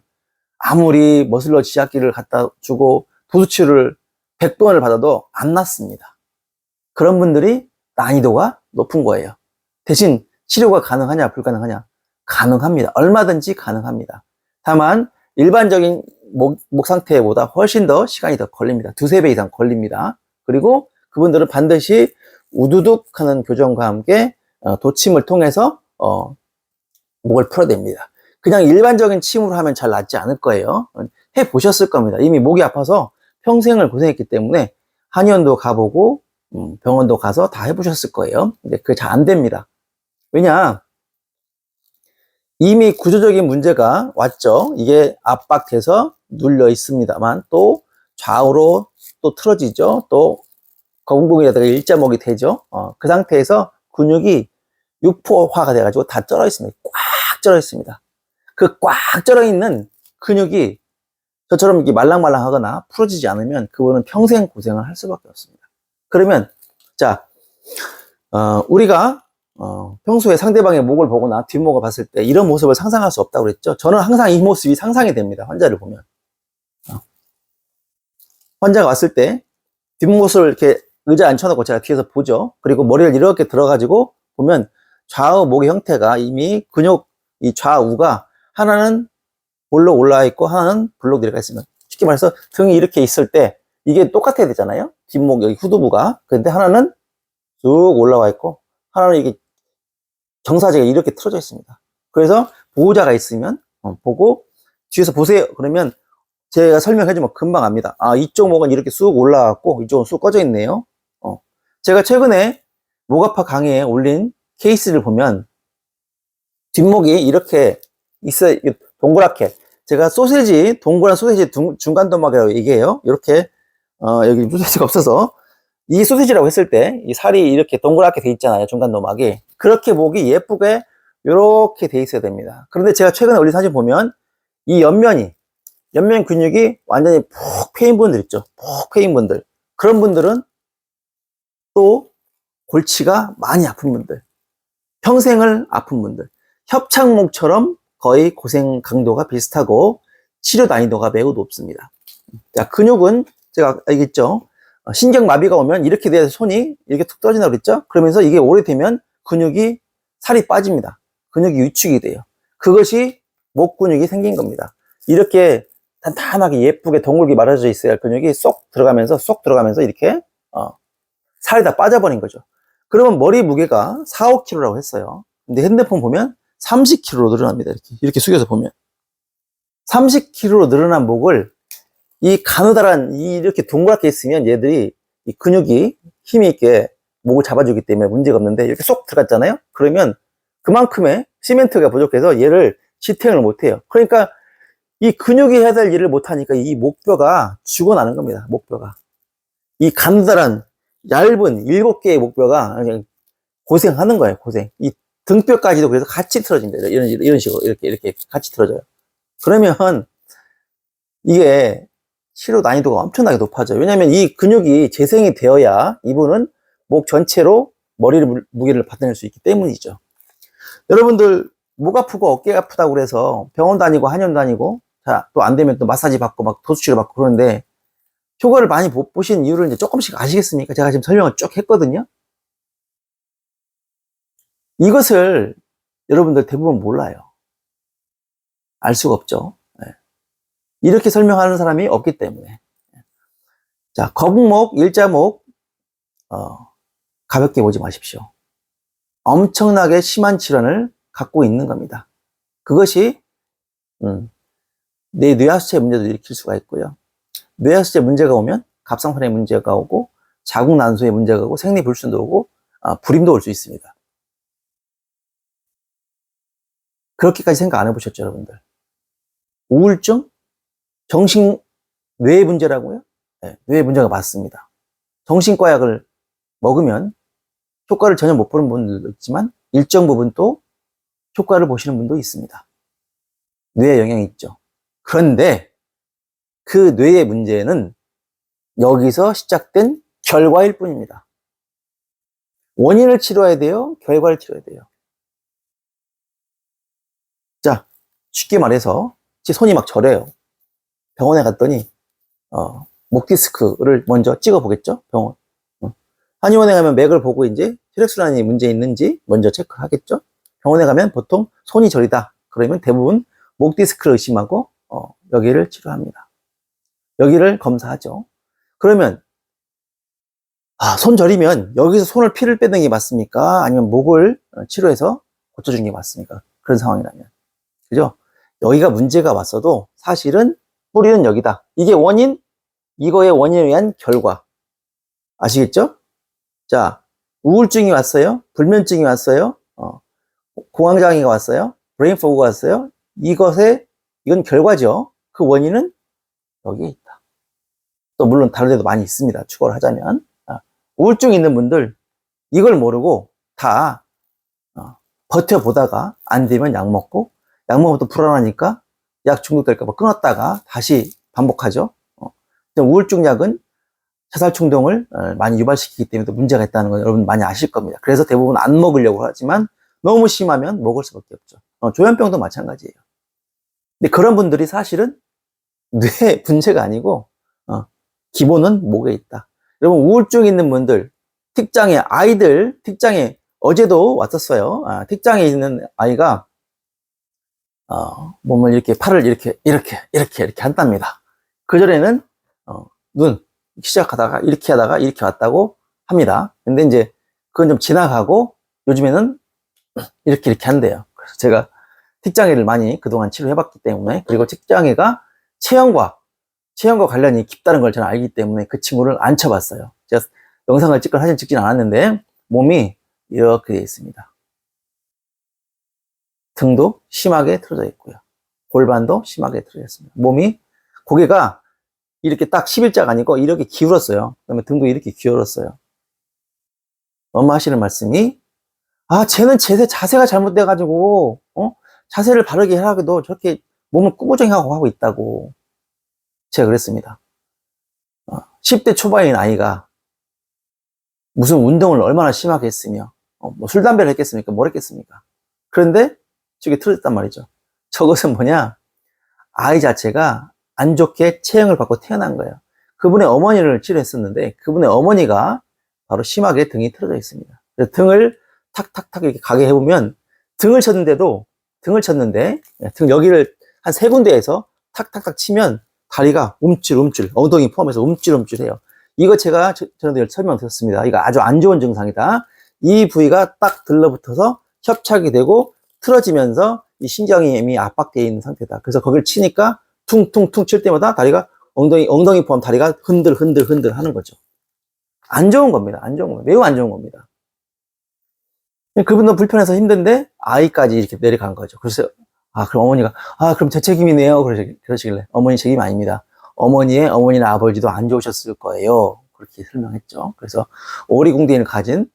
아무리 머슬러 지압기를 갖다 주고 도수치를 100번을 받아도 안 낫습니다. 그런 분들이 난이도가 높은 거예요. 대신 치료가 가능하냐 불가능하냐? 가능합니다. 얼마든지 가능합니다. 다만 일반적인 목 상태보다 훨씬 더 시간이 더 걸립니다. 두세 배 이상 걸립니다. 그리고 그분들은 반드시 우두둑 하는 교정과 함께 도침을 통해서 목을 풀어냅니다. 그냥 일반적인 침으로 하면 잘 낫지 않을 거예요. 해보셨을 겁니다. 이미 목이 아파서 평생을 고생했기 때문에 한의원도 가보고 병원도 가서 다 해보셨을 거예요. 근데 그게 잘 안 됩니다. 왜냐? 이미 구조적인 문제가 왔죠. 이게 압박돼서 눌려 있습니다만 또 좌우로 또 틀어지죠. 또 거북목이라든가 일자목이 되죠. 그 상태에서 근육이 육포화가 돼가지고 다 쩔어 있습니다. 꽉 쩔어 있습니다. 그 꽉 쩔어 있는 근육이 저처럼 이렇게 말랑말랑하거나 풀어지지 않으면 그분은 평생 고생을 할 수밖에 없습니다. 그러면 자, 우리가 평소에 상대방의 목을 보거나 뒷목을 봤을 때 이런 모습을 상상할 수 없다고 그랬죠. 저는 항상 이 모습이 상상이 됩니다. 환자를 보면. 환자가 왔을 때 뒷모습을 이렇게 의자에 앉혀놓고 제가 뒤에서 보죠. 그리고 머리를 이렇게 들어가지고 보면 좌우 목의 형태가 이미 근육 이 좌우가 하나는 볼록 올라와 있고 하나는 볼록 내려가 있습니다. 쉽게 말해서 등이 이렇게 있을 때 이게 똑같아야 되잖아요. 뒷목 여기 후두부가. 근데 하나는 쭉 올라와 있고 하나는 이게 경사지가 이렇게 틀어져 있습니다. 그래서 보호자가 있으면 보고 뒤에서 보세요. 그러면 제가 설명해주면 금방 압니다. 아, 이쪽 목은 이렇게 쑥 올라왔고 이쪽은 쑥 꺼져 있네요. 제가 최근에 목 아파 강의에 올린 케이스를 보면 뒷목이 이렇게 있어요. 동그랗게. 제가 소세지, 동그란 소세지 중간도막이라고 얘기해요. 이렇게 여기 소세지가 없어서 이 소세지라고 했을 때 이 살이 이렇게 동그랗게 돼 있잖아요. 중간도막이. 그렇게 목이 예쁘게 이렇게 돼 있어야 됩니다. 그런데 제가 최근에 올린 사진 보면 이 옆면 근육이 완전히 푹 패인 분들 있죠. 푹 패인 분들. 그런 분들은 또 골치가 많이 아픈 분들. 평생을 아픈 분들. 협착목처럼 거의 고생 강도가 비슷하고 치료 난이도가 매우 높습니다. 자, 근육은 제가 알겠죠? 신경마비가 오면 이렇게 돼서 손이 이렇게 툭 떨어진다고 그랬죠? 그러면서 이게 오래되면 근육이 살이 빠집니다. 근육이 위축이 돼요. 그것이 목 근육이 생긴 겁니다. 이렇게 단단하게 예쁘게 덩굴게 말아져 있어야 할 근육이 쏙 들어가면서 이렇게 살이 다 빠져버린 거죠. 그러면 머리 무게가 4, 5kg라고 했어요. 근데 핸드폰 보면 30kg로 늘어납니다. 이렇게 숙여서 보면 30kg로 늘어난 목을 이 가느다란 이렇게 동그랗게 있으면 얘들이 이 근육이 힘이 있게 목을 잡아주기 때문에 문제가 없는데 이렇게 쏙 들어갔잖아요. 그러면 그만큼의 시멘트가 부족해서 얘를 지탱을 못해요. 그러니까 이 근육이 해야 될 일을 못하니까 이 목뼈가 죽어나는 겁니다. 목뼈가 이 가느다란 얇은 7개의 목뼈가 그냥 고생하는 거예요. 고생. 이 등뼈까지도 그래서 같이 틀어집니다. 이런 식으로 이렇게 같이 틀어져요. 그러면 이게 치료 난이도가 엄청나게 높아져요. 왜냐하면 이 근육이 재생이 되어야 이분은 목 전체로 무게를 받아낼 수 있기 때문이죠. 여러분들 목 아프고 어깨 아프다고 그래서 병원 다니고 한의원 다니고 자, 또 안 되면 또 마사지 받고 막 도수치료 받고 그러는데 효과를 많이 못 보신 이유를 이제 조금씩 아시겠습니까? 제가 지금 설명을 쭉 했거든요. 이것을 여러분들 대부분 몰라요. 알 수가 없죠. 이렇게 설명하는 사람이 없기 때문에. 자, 거북목, 일자목, 가볍게 보지 마십시오. 엄청나게 심한 질환을 갖고 있는 겁니다. 그것이, 내 뇌하수체 문제도 일으킬 수가 있고요. 뇌하수체 문제가 오면 갑상선에 문제가 오고, 자궁난소에 문제가 오고, 생리불순도 오고, 불임도 올 수 있습니다. 그렇게까지 생각 안 해보셨죠, 여러분들? 우울증? 뇌의 문제라고요? 네, 뇌의 문제가 맞습니다. 정신과 약을 먹으면 효과를 전혀 못 보는 분들도 있지만 일정 부분 또 효과를 보시는 분도 있습니다. 뇌에 영향이 있죠. 그런데 그 뇌의 문제는 여기서 시작된 결과일 뿐입니다. 원인을 치료해야 돼요? 결과를 치료해야 돼요? 자, 쉽게 말해서 제 손이 막 저려요. 병원에 갔더니 목 디스크를 먼저 찍어 보겠죠? 병원. 한의원에 가면 맥을 보고 이제 혈액순환이 문제 있는지 먼저 체크하겠죠? 병원에 가면 보통 손이 저리다. 그러면 대부분 목 디스크를 의심하고 여기를 치료합니다. 여기를 검사하죠. 그러면 손 저리면 여기서 손을 피를 빼는 게 맞습니까? 아니면 목을 치료해서 고쳐주는 게 맞습니까? 그런 상황이라면. 그죠? 여기가 문제가 왔어도 사실은 뿌리는 여기다. 이게 원인, 이거의 원인에 의한 결과. 아시겠죠? 자, 우울증이 왔어요. 불면증이 왔어요. 공황장애가 왔어요. 브레인 포그가 왔어요. 이건 결과죠. 그 원인은 여기에 있다. 또 물론 다른 데도 많이 있습니다. 추가를 하자면. 우울증 있는 분들 이걸 모르고 다 버텨보다가 안 되면 약 먹고 약 먹으면 또 불안하니까 약 중독될까 봐 끊었다가 다시 반복하죠. 우울증 약은 자살 충동을 많이 유발시키기 때문에 또 문제가 있다는 건 여러분 많이 아실 겁니다. 그래서 대부분 안 먹으려고 하지만 너무 심하면 먹을 수밖에 없죠. 조현병도 마찬가지예요. 근데 그런 분들이 사실은 뇌 문제가 아니고 기본은 목에 있다. 여러분 우울증 있는 분들 특장에 어제도 왔었어요. 특장에 있는 아이가 몸을 이렇게 팔을 이렇게 한답니다. 그전에는 눈 시작하다가 이렇게 하다가 이렇게 왔다고 합니다. 근데 이제 그건 좀 지나가고 요즘에는 이렇게 한대요. 그래서 제가 특장애를 많이 그동안 치료해봤기 때문에, 그리고 특장애가 체형과 관련이 깊다는 걸 저는 알기 때문에 그 친구를 앉혀봤어요. 제가 영상을 찍거나 사진 찍진 않았는데 몸이 이렇게 되어 있습니다. 등도 심하게 틀어져 있고요. 골반도 심하게 틀어져 있습니다. 고개가 이렇게 딱 11자가 아니고 이렇게 기울었어요. 그다음에 등도 이렇게 기울었어요. 엄마 하시는 말씀이 쟤는 자세가 잘못돼가지고 자세를 바르게 하라고도 저렇게 몸을 꾸부정하고 하고 있다고 제가 그랬습니다. 10대 초반인 아이가 무슨 운동을 얼마나 심하게 했으며 술, 담배를 했겠습니까? 뭘 했겠습니까? 그런데 저게 틀어졌단 말이죠. 저것은 뭐냐? 아이 자체가 안 좋게 체형을 받고 태어난 거예요. 그분의 어머니를 치료했었는데 그분의 어머니가 바로 심하게 등이 틀어져 있습니다. 그래서 등을 탁탁탁 이렇게 가게 해보면 등을 쳤는데 등 여기를 한 3군데에서 탁탁탁 치면 다리가 움찔움찔, 엉덩이 포함해서 움찔움찔해요. 이거 제가 전에도 설명드렸습니다. 이거 아주 안 좋은 증상이다. 이 부위가 딱 들러붙어서 협착이 되고 틀어지면서 이 신경이 압박되어 있는 상태다. 그래서 거기를 치니까 퉁퉁퉁 칠 때마다 다리가 엉덩이 포함 다리가 흔들 하는 거죠. 안 좋은 겁니다. 매우 안 좋은 겁니다. 그분도 불편해서 힘든데 아이까지 이렇게 내려간 거죠. 그래서 그럼 어머니가 그럼 제 책임이네요. 그러시길래 어머니 책임 아닙니다. 어머니나 아버지도 안 좋으셨을 거예요. 그렇게 설명했죠. 그래서 오리궁뎅이를 가진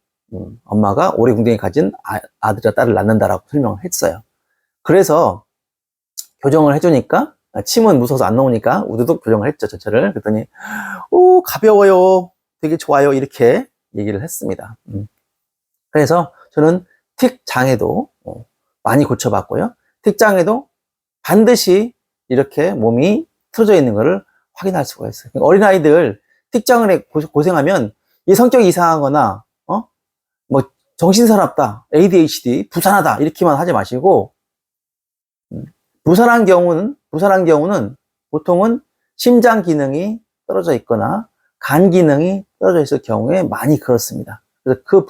엄마가 오리궁뎅이를 가진 아들이나 딸을 낳는다라고 설명을 했어요. 그래서 교정을 해주니까 침은 무서워서 안 나오니까 우두둑 교정을 했죠. 전체를. 그랬더니 가벼워요. 되게 좋아요. 이렇게 얘기를 했습니다. 그래서 저는 특장애도 많이 고쳐봤고요. 특장애도 반드시 이렇게 몸이 틀어져 있는 것을 확인할 수가 있어요. 어린아이들 특장을 고생하면 이 성격이 이상하거나 뭐 정신사납다, ADHD, 부산하다 이렇게만 하지 마시고 부산한 경우는 보통은 심장 기능이 떨어져 있거나 간 기능이 떨어져 있을 경우에 많이 그렇습니다. 그래서 그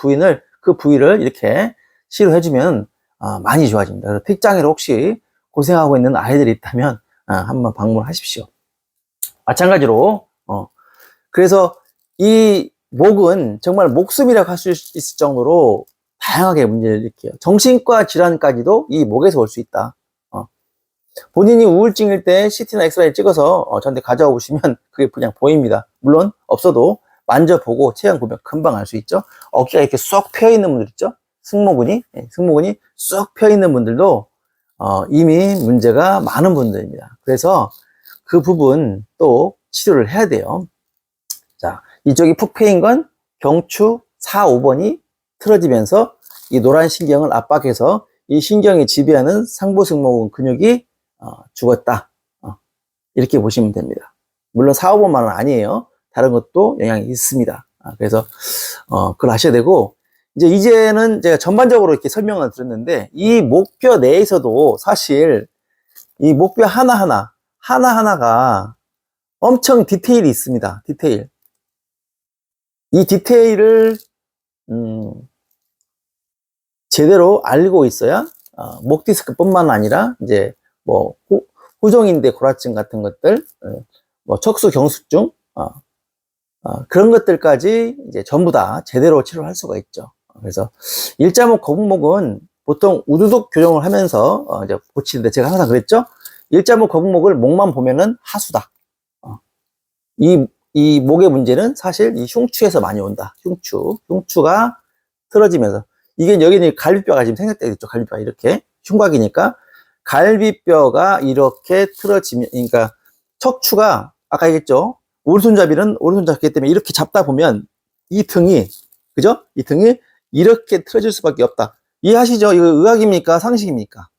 부위를 이렇게 치료해주면 많이 좋아집니다. 그래서 특장애로 혹시 고생하고 있는 아이들이 있다면 한번 방문하십시오. 마찬가지로 그래서 이 목은 정말 목숨이라고 할 수 있을 정도로 다양하게 문제를 일으켜요. 정신과 질환까지도 이 목에서 올 수 있다. 본인이 우울증일 때 CT나 엑스레이 찍어서 저한테 가져와 보시면 그게 그냥 보입니다. 물론 없어도 만져보고 체형 보면 금방 알 수 있죠. 어깨가 이렇게 쏙 펴 있는 분들 있죠. 승모근이 쏙 펴 있는 분들도 이미 문제가 많은 분들입니다. 그래서 그 부분 또 치료를 해야 돼요. 자, 이쪽이 푹 패인 건 경추 4, 5번이 틀어지면서 이 노란 신경을 압박해서 이 신경이 지배하는 상부승모근 근육이 죽었다. 이렇게 보시면 됩니다. 물론 4, 5번만은 아니에요. 다른 것도 영향이 있습니다. 그래서 그걸 아셔야 되고, 이제는 제가 전반적으로 이렇게 설명을 드렸는데, 이 목뼈 내에서도 사실 이 목뼈 하나하나가 엄청 디테일이 있습니다. 디테일. 이 디테일을 제대로 알고 있어야 목 디스크뿐만 아니라 이제 뭐 후종인대 골화증 같은 것들, 뭐 척수 경숙증 그런 것들까지 이제 전부 다 제대로 치료를 할 수가 있죠. 그래서 일자목 거북목은 보통 우두둑 교정을 하면서 이제 고치는데, 제가 항상 그랬죠. 일자목 거북목을 목만 보면은 하수다. 이 목의 문제는 사실 이 흉추에서 많이 온다. 흉추가 틀어지면서, 이게 여기는 갈비뼈가 지금 생겼다 있죠. 갈비뼈가 이렇게 흉곽이니까 갈비뼈가 이렇게 틀어지면, 그러니까 척추가 아까 얘기했죠. 오른손잡이는 오른손잡기 때문에 이렇게 잡다 보면 이 등이, 그죠? 이 등이 이렇게 틀어질 수밖에 없다. 이해하시죠? 이거 의학입니까? 상식입니까?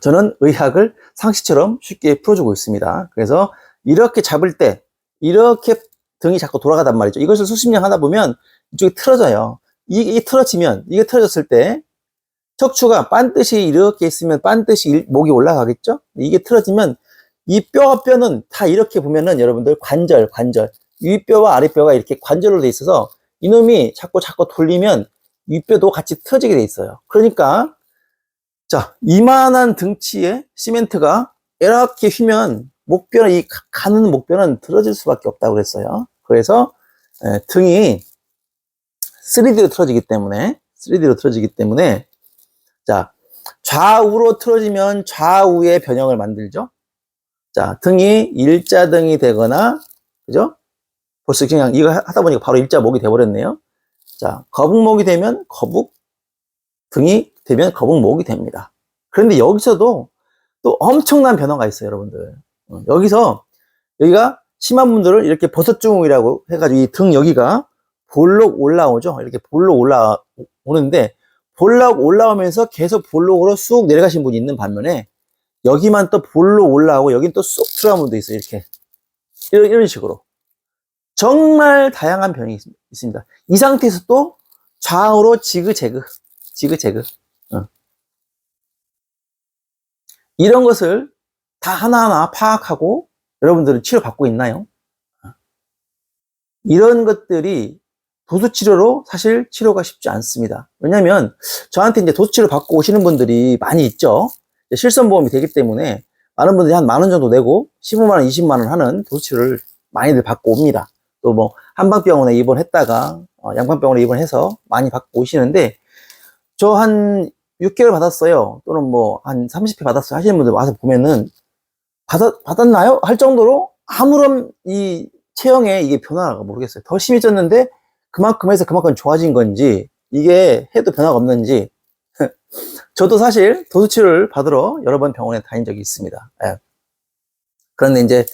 저는 의학을 상식처럼 쉽게 풀어주고 있습니다. 그래서 이렇게 잡을 때 이렇게 등이 자꾸 돌아가단 말이죠. 이것을 수십 년 하다 보면 이쪽이 틀어져요. 이게 틀어졌을 때 척추가 반드시 이렇게 있으면 반드시 목이 올라가겠죠? 이게 틀어지면 이 뼈와 뼈는 다 이렇게 보면은 여러분들 관절, 윗뼈와 아랫뼈가 이렇게 관절로 돼 있어서 이놈이 자꾸 돌리면 윗뼈도 같이 틀어지게 돼 있어요. 그러니까 자, 이만한 등치의 시멘트가 이렇게 휘면 목뼈는, 이 가는 목뼈는 틀어질 수밖에 없다고 그랬어요. 그래서 등이 3D로 틀어지기 때문에 자, 좌우로 틀어지면 좌우의 변형을 만들죠. 자, 등이 일자등이 되거나, 그죠? 벌써 그냥 이거 하다 보니까 바로 일자목이 돼버렸네요. 자, 거북목이 되면 등이 되면 거북목이 됩니다. 그런데 여기서도 또 엄청난 변화가 있어요, 여러분들. 여기가 심한 분들은 이렇게 버섯증후이라고 해가지고 이 등 여기가 볼록 올라오죠. 이렇게 볼록 올라오는데, 볼록 올라오면서 계속 볼록으로 쑥 내려가신 분이 있는 반면에, 여기만 또 볼록 올라오고 여긴 또 쑥 들어간 분도 있어요. 이렇게 이런 식으로 정말 다양한 변이 있습니다. 이 상태에서 또 좌우로 지그재그 이런 것을 다 하나하나 파악하고 여러분들은 치료받고 있나요? 이런 것들이 도수치료로 사실 치료가 쉽지 않습니다. 왜냐하면 저한테 이제 도수치료 받고 오시는 분들이 많이 있죠. 실손보험이 되기 때문에 많은 분들이 한 10,000원 정도 내고 15만원, 20만원 하는 도수치료를 많이들 받고 옵니다. 또 뭐 한방병원에 입원했다가 양방병원에 입원해서 많이 받고 오시는데, 저 한 6개월 받았어요. 또는 뭐 한 30회 받았어요 하시는 분들 와서 보면은 받았나요? 할 정도로 아무런 이 체형에 이게 변화가 모르겠어요. 더 심해졌는데 그만큼 해서 그만큼 좋아진 건지, 이게 해도 변화가 없는지. 저도 사실 도수치료를 받으러 여러 번 병원에 다닌 적이 있습니다. 예. 그런데 이제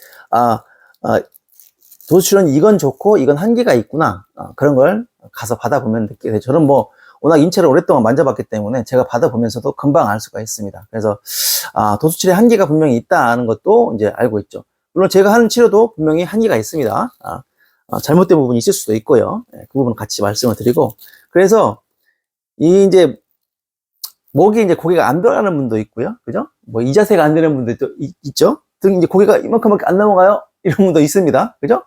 도수치료는 이건 좋고 이건 한계가 있구나, 그런 걸 가서 받아보면 느끼게 돼요. 저는 뭐 워낙 인체를 오랫동안 만져봤기 때문에 제가 받아보면서도 금방 알 수가 있습니다. 그래서 도수치료의 한계가 분명히 있다는 것도 이제 알고 있죠. 물론 제가 하는 치료도 분명히 한계가 있습니다. 잘못된 부분이 있을 수도 있고요. 예, 그 부분은 같이 말씀을 드리고, 그래서 이제 목이 이제 고개가 안 들어가는 분도 있고요. 그죠? 뭐 이 자세가 안 되는 분들도 있죠. 등 이제 고개가 이만큼밖에 안 넘어가요. 이런 분도 있습니다. 그죠?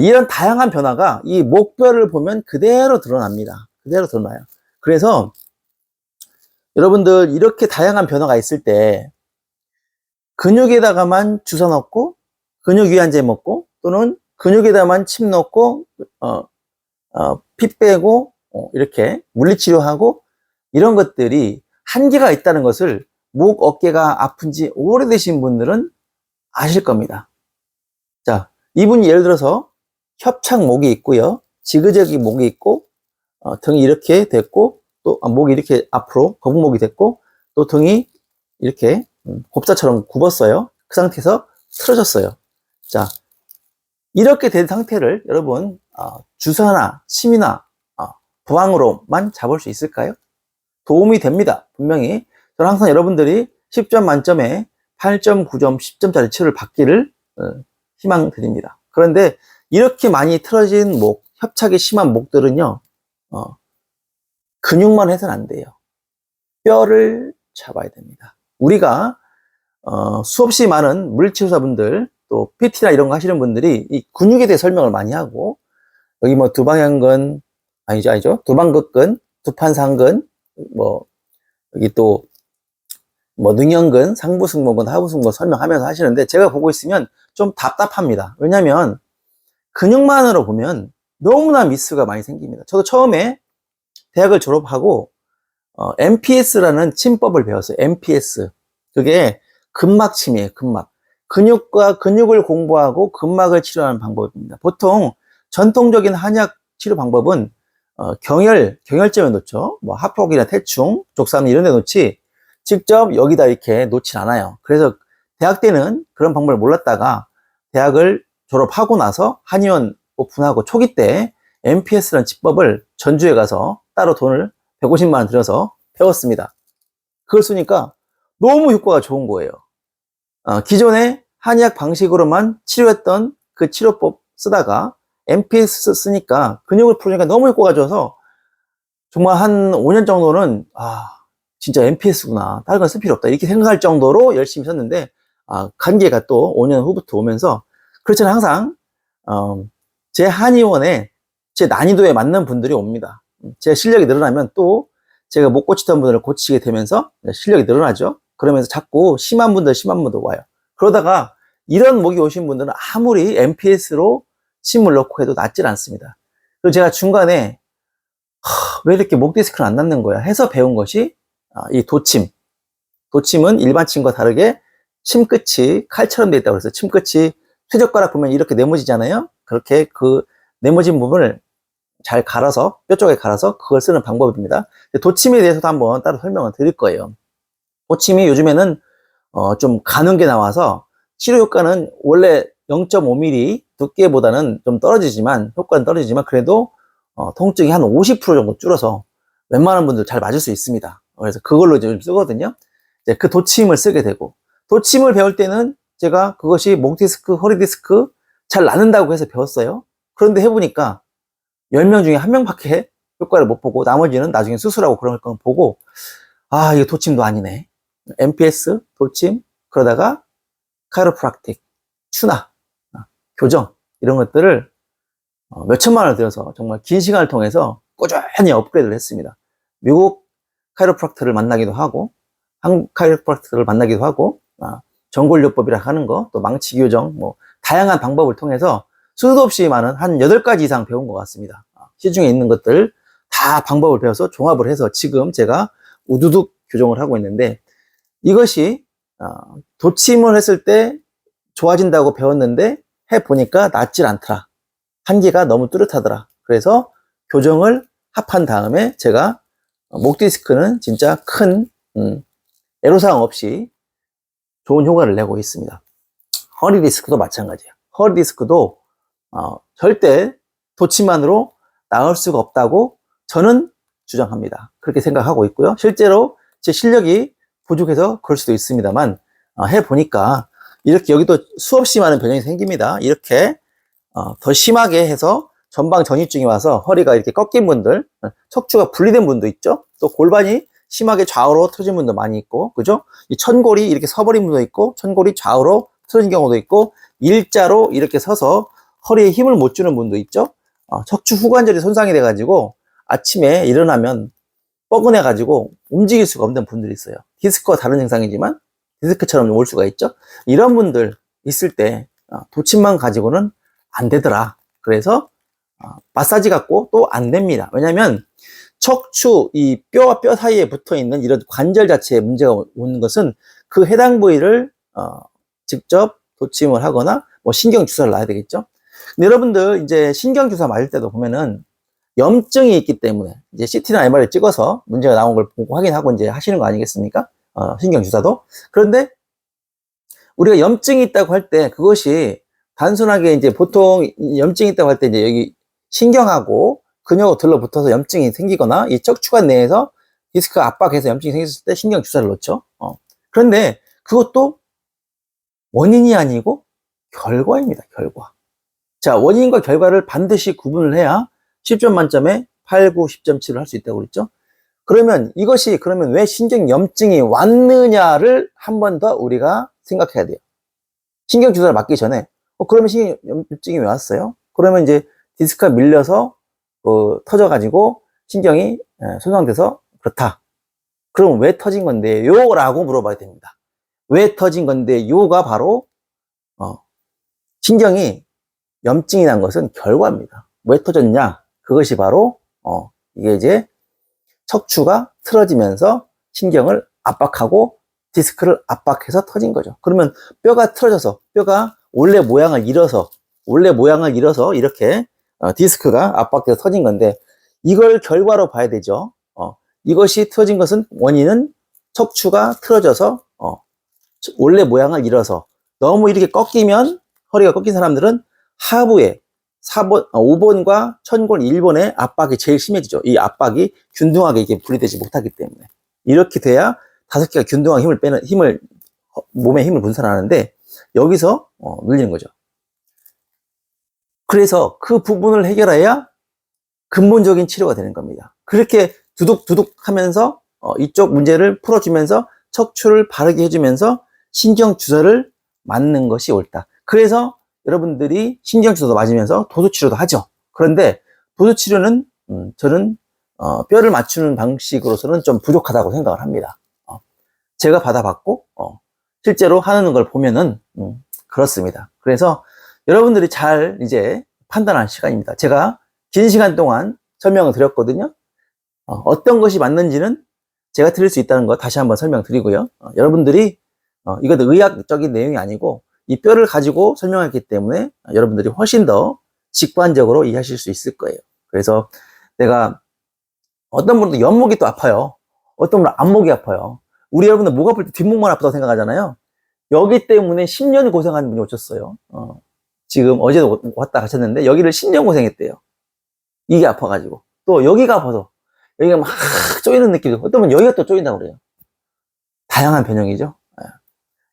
이런 다양한 변화가 이 목뼈를 보면 그대로 드러납니다. 그대로 드러나요. 그래서 여러분들 이렇게 다양한 변화가 있을 때 근육에다가만 주사 넣고 근육 위안제 먹고, 또는 근육에다만 침 넣고 피 빼고 이렇게 물리치료하고, 이런 것들이 한계가 있다는 것을 목, 어깨가 아픈 지 오래되신 분들은 아실 겁니다. 자, 이분이 예를 들어서 협착목이 있고요, 지그재그 목이 있고, 등이 이렇게 됐고, 또 목이 이렇게 앞으로 거북목이 됐고, 또 등이 이렇게 곱사처럼 굽었어요. 그 상태에서 틀어졌어요. 자, 이렇게 된 상태를 여러분 주사나 침이나 부항으로만 잡을 수 있을까요? 도움이 됩니다. 분명히. 저는 항상 여러분들이 10점 만점에 8.9점, 10점짜리 치료를 받기를 희망드립니다. 그런데 이렇게 많이 틀어진 목, 협착이 심한 목들은요, 근육만 해서는 안 돼요. 뼈를 잡아야 됩니다. 우리가 수없이 많은 물리치료사분들, 또 PT나 이런 거 하시는 분들이 이 근육에 대해 설명을 많이 하고, 여기 뭐 두방향근, 아니죠. 두방극근, 두판상근, 뭐, 여기 또, 뭐, 능형근, 상부승모근, 하부승모 설명하면서 하시는데, 제가 보고 있으면 좀 답답합니다. 왜냐면, 근육만으로 보면 너무나 미스가 많이 생깁니다. 저도 처음에 대학을 졸업하고, MPS라는 침법을 배웠어요. MPS. 그게 근막침이에요, 근막. 근육과 근육을 공부하고 근막을 치료하는 방법입니다. 보통 전통적인 한약 치료 방법은 경혈점에 놓죠. 뭐 합폭이나 태충, 족삼 이런 데 놓지 직접 여기다 이렇게 놓질 않아요. 그래서 대학 때는 그런 방법을 몰랐다가 대학을 졸업하고 나서 한의원 오픈하고 초기 때 MPS라는 치법을 전주에 가서 따로 돈을 150만 원 들여서 배웠습니다. 그걸 쓰니까 너무 효과가 좋은 거예요. 기존의 한의학 방식으로만 치료했던 그 치료법 쓰다가 MPS 쓰니까 근육을 풀으니까 너무 효과가 좋아서 정말 한 5년 정도는 진짜 MPS구나, 다른 건 쓸 필요 없다 이렇게 생각할 정도로 열심히 썼는데 관계가 또 5년 후부터 오면서 그렇지는 항상 제 한의원에 제 난이도에 맞는 분들이 옵니다. 제 실력이 늘어나면 또 제가 못 고치던 분들을 고치게 되면서 실력이 늘어나죠. 그러면서 자꾸 심한 분들 와요. 그러다가 이런 목이 오신 분들은 아무리 MPS로 침을 넣고 해도 낫질 않습니다. 그리고 제가 중간에 왜 이렇게 목 디스크는 안 낫는 거야 해서 배운 것이 이 도침. 도침은 일반 침과 다르게 침끝이 칼처럼 되어 있다고 그랬어요. 침끝이 쇠젓가락 보면 이렇게 네모지잖아요. 그렇게 그 네모진 부분을 잘 갈아서, 뼈 쪽에 갈아서 그걸 쓰는 방법입니다. 도침에 대해서도 한번 따로 설명을 드릴 거예요. 도침이 요즘에는 좀 가는 게 나와서 치료 효과는 원래 0.5mm 두께보다는 좀 떨어지지만, 효과는 떨어지지만 그래도 통증이 한 50% 정도 줄어서 웬만한 분들 잘 맞을 수 있습니다. 그래서 그걸로 좀 쓰거든요. 이제 그 도침을 쓰게 되고, 도침을 배울 때는 제가 그것이 목 디스크, 허리 디스크 잘 낫는다고 해서 배웠어요. 그런데 해보니까 10명 중에 1명밖에 효과를 못 보고 나머지는 나중에 수술하고 그런 걸 보고 이거 도침도 아니네. MPS, 도침, 그러다가 카이로프락틱, 추나, 교정 이런 것들을 몇천만 원을 들여서 정말 긴 시간을 통해서 꾸준히 업그레이드를 했습니다. 미국 카이로프락트를 만나기도 하고 한국 카이로프락트를 만나기도 하고 전골요법이라 하는 거, 또 망치 교정, 뭐 다양한 방법을 통해서 수도 없이 많은 한 8가지 이상 배운 것 같습니다. 시중에 있는 것들 다 방법을 배워서 종합을 해서 지금 제가 우두둑 교정을 하고 있는데, 이것이 도침을 했을 때 좋아진다고 배웠는데 해보니까 낫질 않더라. 한계가 너무 뚜렷하더라. 그래서 교정을 합한 다음에 제가 목 디스크는 진짜 큰 애로사항 없이 좋은 효과를 내고 있습니다. 허리 디스크도 마찬가지예요. 허리 디스크도 절대 도침만으로 나을 수가 없다고 저는 주장합니다. 그렇게 생각하고 있고요. 실제로 제 실력이 부족해서 그럴 수도 있습니다만 해보니까 이렇게 여기도 수없이 많은 변형이 생깁니다. 이렇게 더 심하게 해서 전방 전이증이 와서 허리가 이렇게 꺾인 분들, 척추가 분리된 분도 있죠. 또 골반이 심하게 좌우로 틀어진 분도 많이 있고, 그죠? 이 천골이 이렇게 서버린 분도 있고, 천골이 좌우로 틀어진 경우도 있고, 일자로 이렇게 서서 허리에 힘을 못 주는 분도 있죠. 척추 후관절이 손상이 돼가지고 아침에 일어나면 뻐근해가지고 움직일 수가 없는 분들이 있어요. 디스크와 다른 증상이지만 디스크처럼 올 수가 있죠. 이런 분들 있을 때 도침만 가지고는 안 되더라. 그래서 마사지 갖고 또 안 됩니다. 왜냐하면 척추, 이 뼈와 뼈 사이에 붙어 있는 이런 관절 자체에 문제가 오는 것은 그 해당 부위를 직접 도침을 하거나 뭐 신경 주사를 놔야 되겠죠. 근데 여러분들 이제 신경 주사 맞을 때도 보면은 염증이 있기 때문에 이제 CT나 MR을 찍어서 문제가 나온 걸 보고 확인하고 이제 하시는 거 아니겠습니까? 신경 주사도. 그런데 우리가 염증이 있다고 할 때 그것이 단순하게 이제 보통 염증이 있다고 할 때 이제 여기 신경하고 근육하고 들러붙어서 염증이 생기거나 이 척추관 내에서 디스크가 압박해서 염증이 생겼을 때 신경 주사를 놓죠. 그런데 그것도 원인이 아니고 결과입니다. 결과. 자, 원인과 결과를 반드시 구분을 해야 10점 만점에 8, 9, 10점치를 할 수 있다고 그랬죠. 그러면 이것이 그러면 왜 신경 염증이 왔느냐를 한 번 더 우리가 생각해야 돼요. 신경 주사를 맞기 전에 그러면 신경 염증이 왜 왔어요? 그러면 이제 디스크가 밀려서 터져가지고 신경이 손상돼서 그렇다. 그럼 왜 터진 건데요? 라고 물어봐야 됩니다. 왜 터진 건데요가 바로 신경이 염증이 난 것은 결과입니다. 왜 터졌냐? 그것이 바로 이게 이제 척추가 틀어지면서 신경을 압박하고 디스크를 압박해서 터진 거죠. 그러면 뼈가 틀어져서 뼈가 원래 모양을 잃어서 이렇게 디스크가 압박돼서 터진 건데 이걸 결과로 봐야 되죠. 이것이 틀어진 것은 원인은 척추가 틀어져서 원래 모양을 잃어서 너무 이렇게 꺾이면 허리가 꺾인 사람들은 하부에 5번과 천골 1번의 압박이 제일 심해지죠. 이 압박이 균등하게 이게 분리되지 못하기 때문에 이렇게 돼야 5개가 균등하게 몸에 힘을 분산하는데 여기서 눌리는 거죠. 그래서 그 부분을 해결해야 근본적인 치료가 되는 겁니다. 그렇게 두둑두둑 하면서 이쪽 문제를 풀어주면서 척추를 바르게 해주면서 신경 주사를 맞는 것이 옳다. 그래서 여러분들이 신경 주사도 맞으면서 도수 치료도 하죠. 그런데 도수 치료는 저는 뼈를 맞추는 방식으로서는 좀 부족하다고 생각을 합니다. 제가 받아봤고 실제로 하는 걸 보면은 그렇습니다. 그래서 여러분들이 잘 이제 판단할 시간입니다. 제가 긴 시간 동안 설명을 드렸거든요. 어떤 것이 맞는지는 제가 드릴 수 있다는 거 다시 한번 설명드리고요. 여러분들이 이것도 의학적인 내용이 아니고 이 뼈를 가지고 설명했기 때문에 여러분들이 훨씬 더 직관적으로 이해하실 수 있을 거예요. 그래서 내가 어떤 분도 옆목이 또 아파요. 어떤 분은 앞목이 아파요. 우리 여러분들 목 아플 때 뒷목만 아프다고 생각하잖아요. 여기 때문에 10년 고생하는 분이 오셨어요. 지금 어제도 왔다 가셨는데 여기를 10년 고생했대요. 이게 아파가지고. 또 여기가 아파서 여기가 막 쪼이는 느낌이고 어떤 분은 여기가 또 쪼인다고 그래요. 다양한 변형이죠.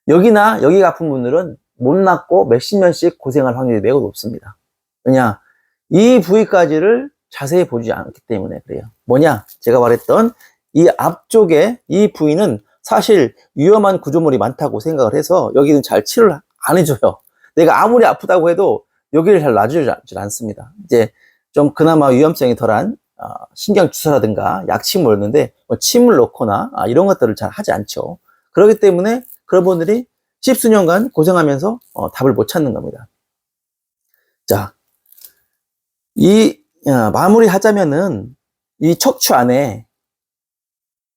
여기나 여기가 아픈 분들은 못 낫고 몇십 년씩 고생할 확률이 매우 높습니다. 왜냐? 이 부위까지를 자세히 보지 않기 때문에 그래요. 뭐냐? 제가 말했던 이 앞쪽에 이 부위는 사실 위험한 구조물이 많다고 생각을 해서 여기는 잘 치료를 안 해줘요. 내가 아무리 아프다고 해도 여기를 잘 놔주지 않습니다. 이제 좀 그나마 위험성이 덜한 신경 주사라든가 약침을 넣는데 뭐 침을 넣거나 이런 것들을 잘 하지 않죠. 그렇기 때문에 그런 분들이 십수년간 고생하면서 답을 못 찾는 겁니다. 자, 마무리 하자면은 이 척추 안에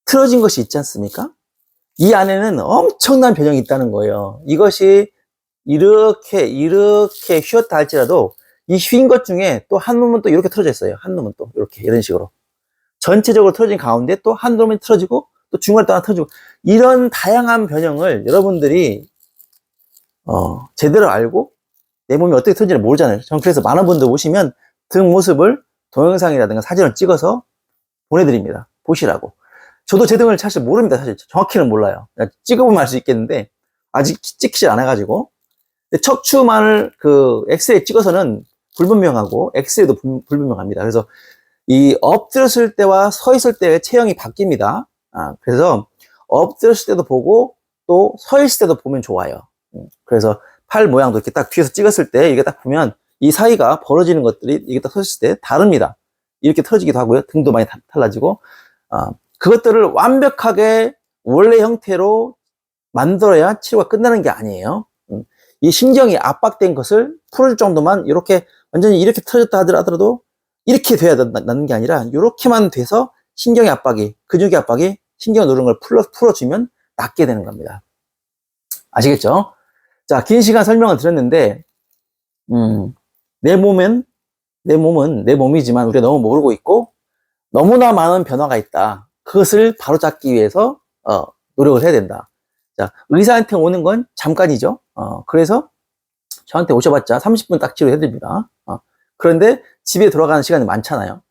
틀어진 것이 있지 않습니까? 이 안에는 엄청난 변형이 있다는 거예요. 이것이 이렇게 휘었다 할지라도 이 휜 것 중에 또 한 놈은 또 이렇게 틀어져 있어요. 한 놈은 또 이렇게 이런 식으로 전체적으로 틀어진 가운데 또 한 놈이 틀어지고 또 중간에 또 하나 틀어지고 이런 다양한 변형을 여러분들이 제대로 알고 내 몸이 어떻게 틀어지는지 모르잖아요. 전 그래서 많은 분들 오시면 등 모습을 동영상이라든가 사진을 찍어서 보내드립니다. 보시라고. 저도 제 등을 사실 모릅니다. 사실 정확히는 몰라요. 찍어보면 알 수 있겠는데 아직 찍히질 않아가지고. 척추만을 엑스레이 찍어서는 불분명하고 엑스레이도 불분명합니다. 그래서 이 엎드렸을 때와 서 있을 때의 체형이 바뀝니다. 그래서 엎드렸을 때도 보고 또 서 있을 때도 보면 좋아요. 그래서 팔 모양도 이렇게 딱 뒤에서 찍었을 때 이게 딱 보면 이 사이가 벌어지는 것들이 이게 딱 섰을 때 다릅니다. 이렇게 틀어지기도 하고요. 등도 많이 달라지고 그것들을 완벽하게 원래 형태로 만들어야 치료가 끝나는 게 아니에요. 이 신경이 압박된 것을 풀어줄 정도만 이렇게 완전히 이렇게 틀어졌다 하더라도 이렇게 돼야 낫는 게 아니라 이렇게만 돼서 신경의 압박이 근육의 압박이 신경 누르는 걸 풀어주면 낫게 되는 겁니다. 아시겠죠? 자, 긴 시간 설명을 드렸는데 내 몸은 내 몸이지만 우리가 너무 모르고 있고 너무나 많은 변화가 있다. 그것을 바로잡기 위해서 노력을 해야 된다. 자, 의사한테 오는 건 잠깐이죠. 그래서 저한테 오셔봤자 30분 딱 치료해드립니다. 그런데 집에 돌아가는 시간이 많잖아요.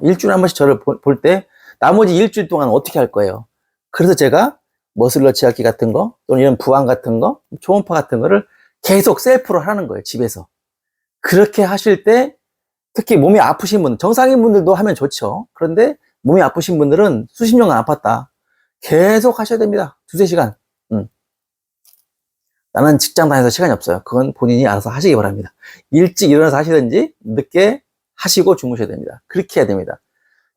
일주일에 한 번씩 저를 볼 때 나머지 일주일 동안 어떻게 할 거예요? 그래서 제가 머슬러 치닫기 같은 거 또는 이런 부항 같은 거 초음파 같은 거를 계속 셀프로 하는 거예요, 집에서. 그렇게 하실 때 특히 몸이 아프신 분, 정상인 분들도 하면 좋죠. 그런데 몸이 아프신 분들은 수십 년간 아팠다. 계속 하셔야 됩니다. 두세 시간. 나는 직장 다녀서 시간이 없어요. 그건 본인이 알아서 하시기 바랍니다. 일찍 일어나서 하시든지 늦게 하시고 주무셔야 됩니다. 그렇게 해야 됩니다.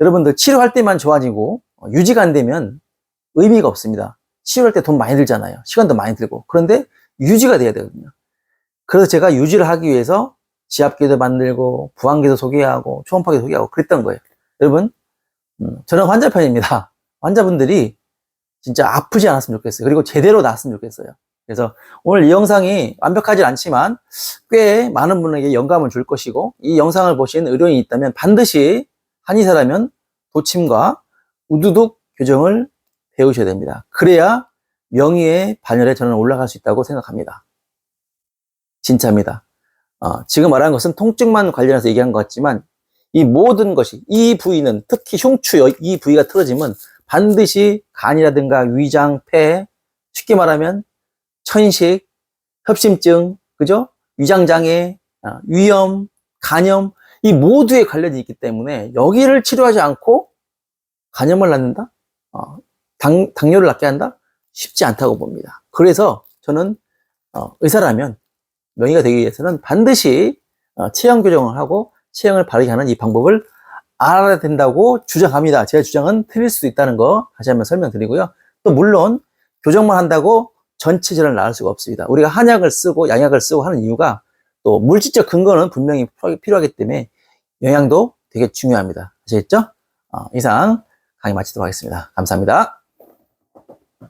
여러분들 치료할 때만 좋아지고 유지가 안 되면 의미가 없습니다. 치료할 때 돈 많이 들잖아요. 시간도 많이 들고. 그런데 유지가 돼야 되거든요. 그래서 제가 유지를 하기 위해서 지압기도 만들고 부항기도 소개하고 초음파기도 소개하고 그랬던 거예요. 여러분, 저는 환자 편입니다. 환자분들이 진짜 아프지 않았으면 좋겠어요. 그리고 제대로 나았으면 좋겠어요. 그래서 오늘 이 영상이 완벽하지 않지만 꽤 많은 분에게 영감을 줄 것이고, 이 영상을 보신 의료인이 있다면 반드시 한의사라면 도침과 우두둑 교정을 배우셔야 됩니다. 그래야 명의의 반열에 저는 올라갈 수 있다고 생각합니다. 진짜입니다. 지금 말하는 것은 통증만 관련해서 얘기한 것 같지만 이 모든 것이, 이 부위는 특히 흉추 이 부위가 틀어지면 반드시 간이라든가 위장, 폐, 쉽게 말하면 천식, 협심증, 그죠? 위장장애, 위염, 간염, 이 모두에 관련이 있기 때문에 여기를 치료하지 않고 간염을 낳는다? 당뇨를 낳게 한다? 쉽지 않다고 봅니다. 그래서 저는 의사라면 명의가 되기 위해서는 반드시 체형 교정을 하고 체형을 바르게 하는 이 방법을 알아야 된다고 주장합니다. 제 주장은 틀릴 수도 있다는 거 다시 한번 설명드리고요. 또 물론 교정만 한다고 전체 질환을 나을 수가 없습니다. 우리가 한약을 쓰고 양약을 쓰고 하는 이유가 또 물질적 근거는 분명히 필요하기 때문에 영양도 되게 중요합니다. 아시겠죠? 이상 강의 마치도록 하겠습니다. 감사합니다.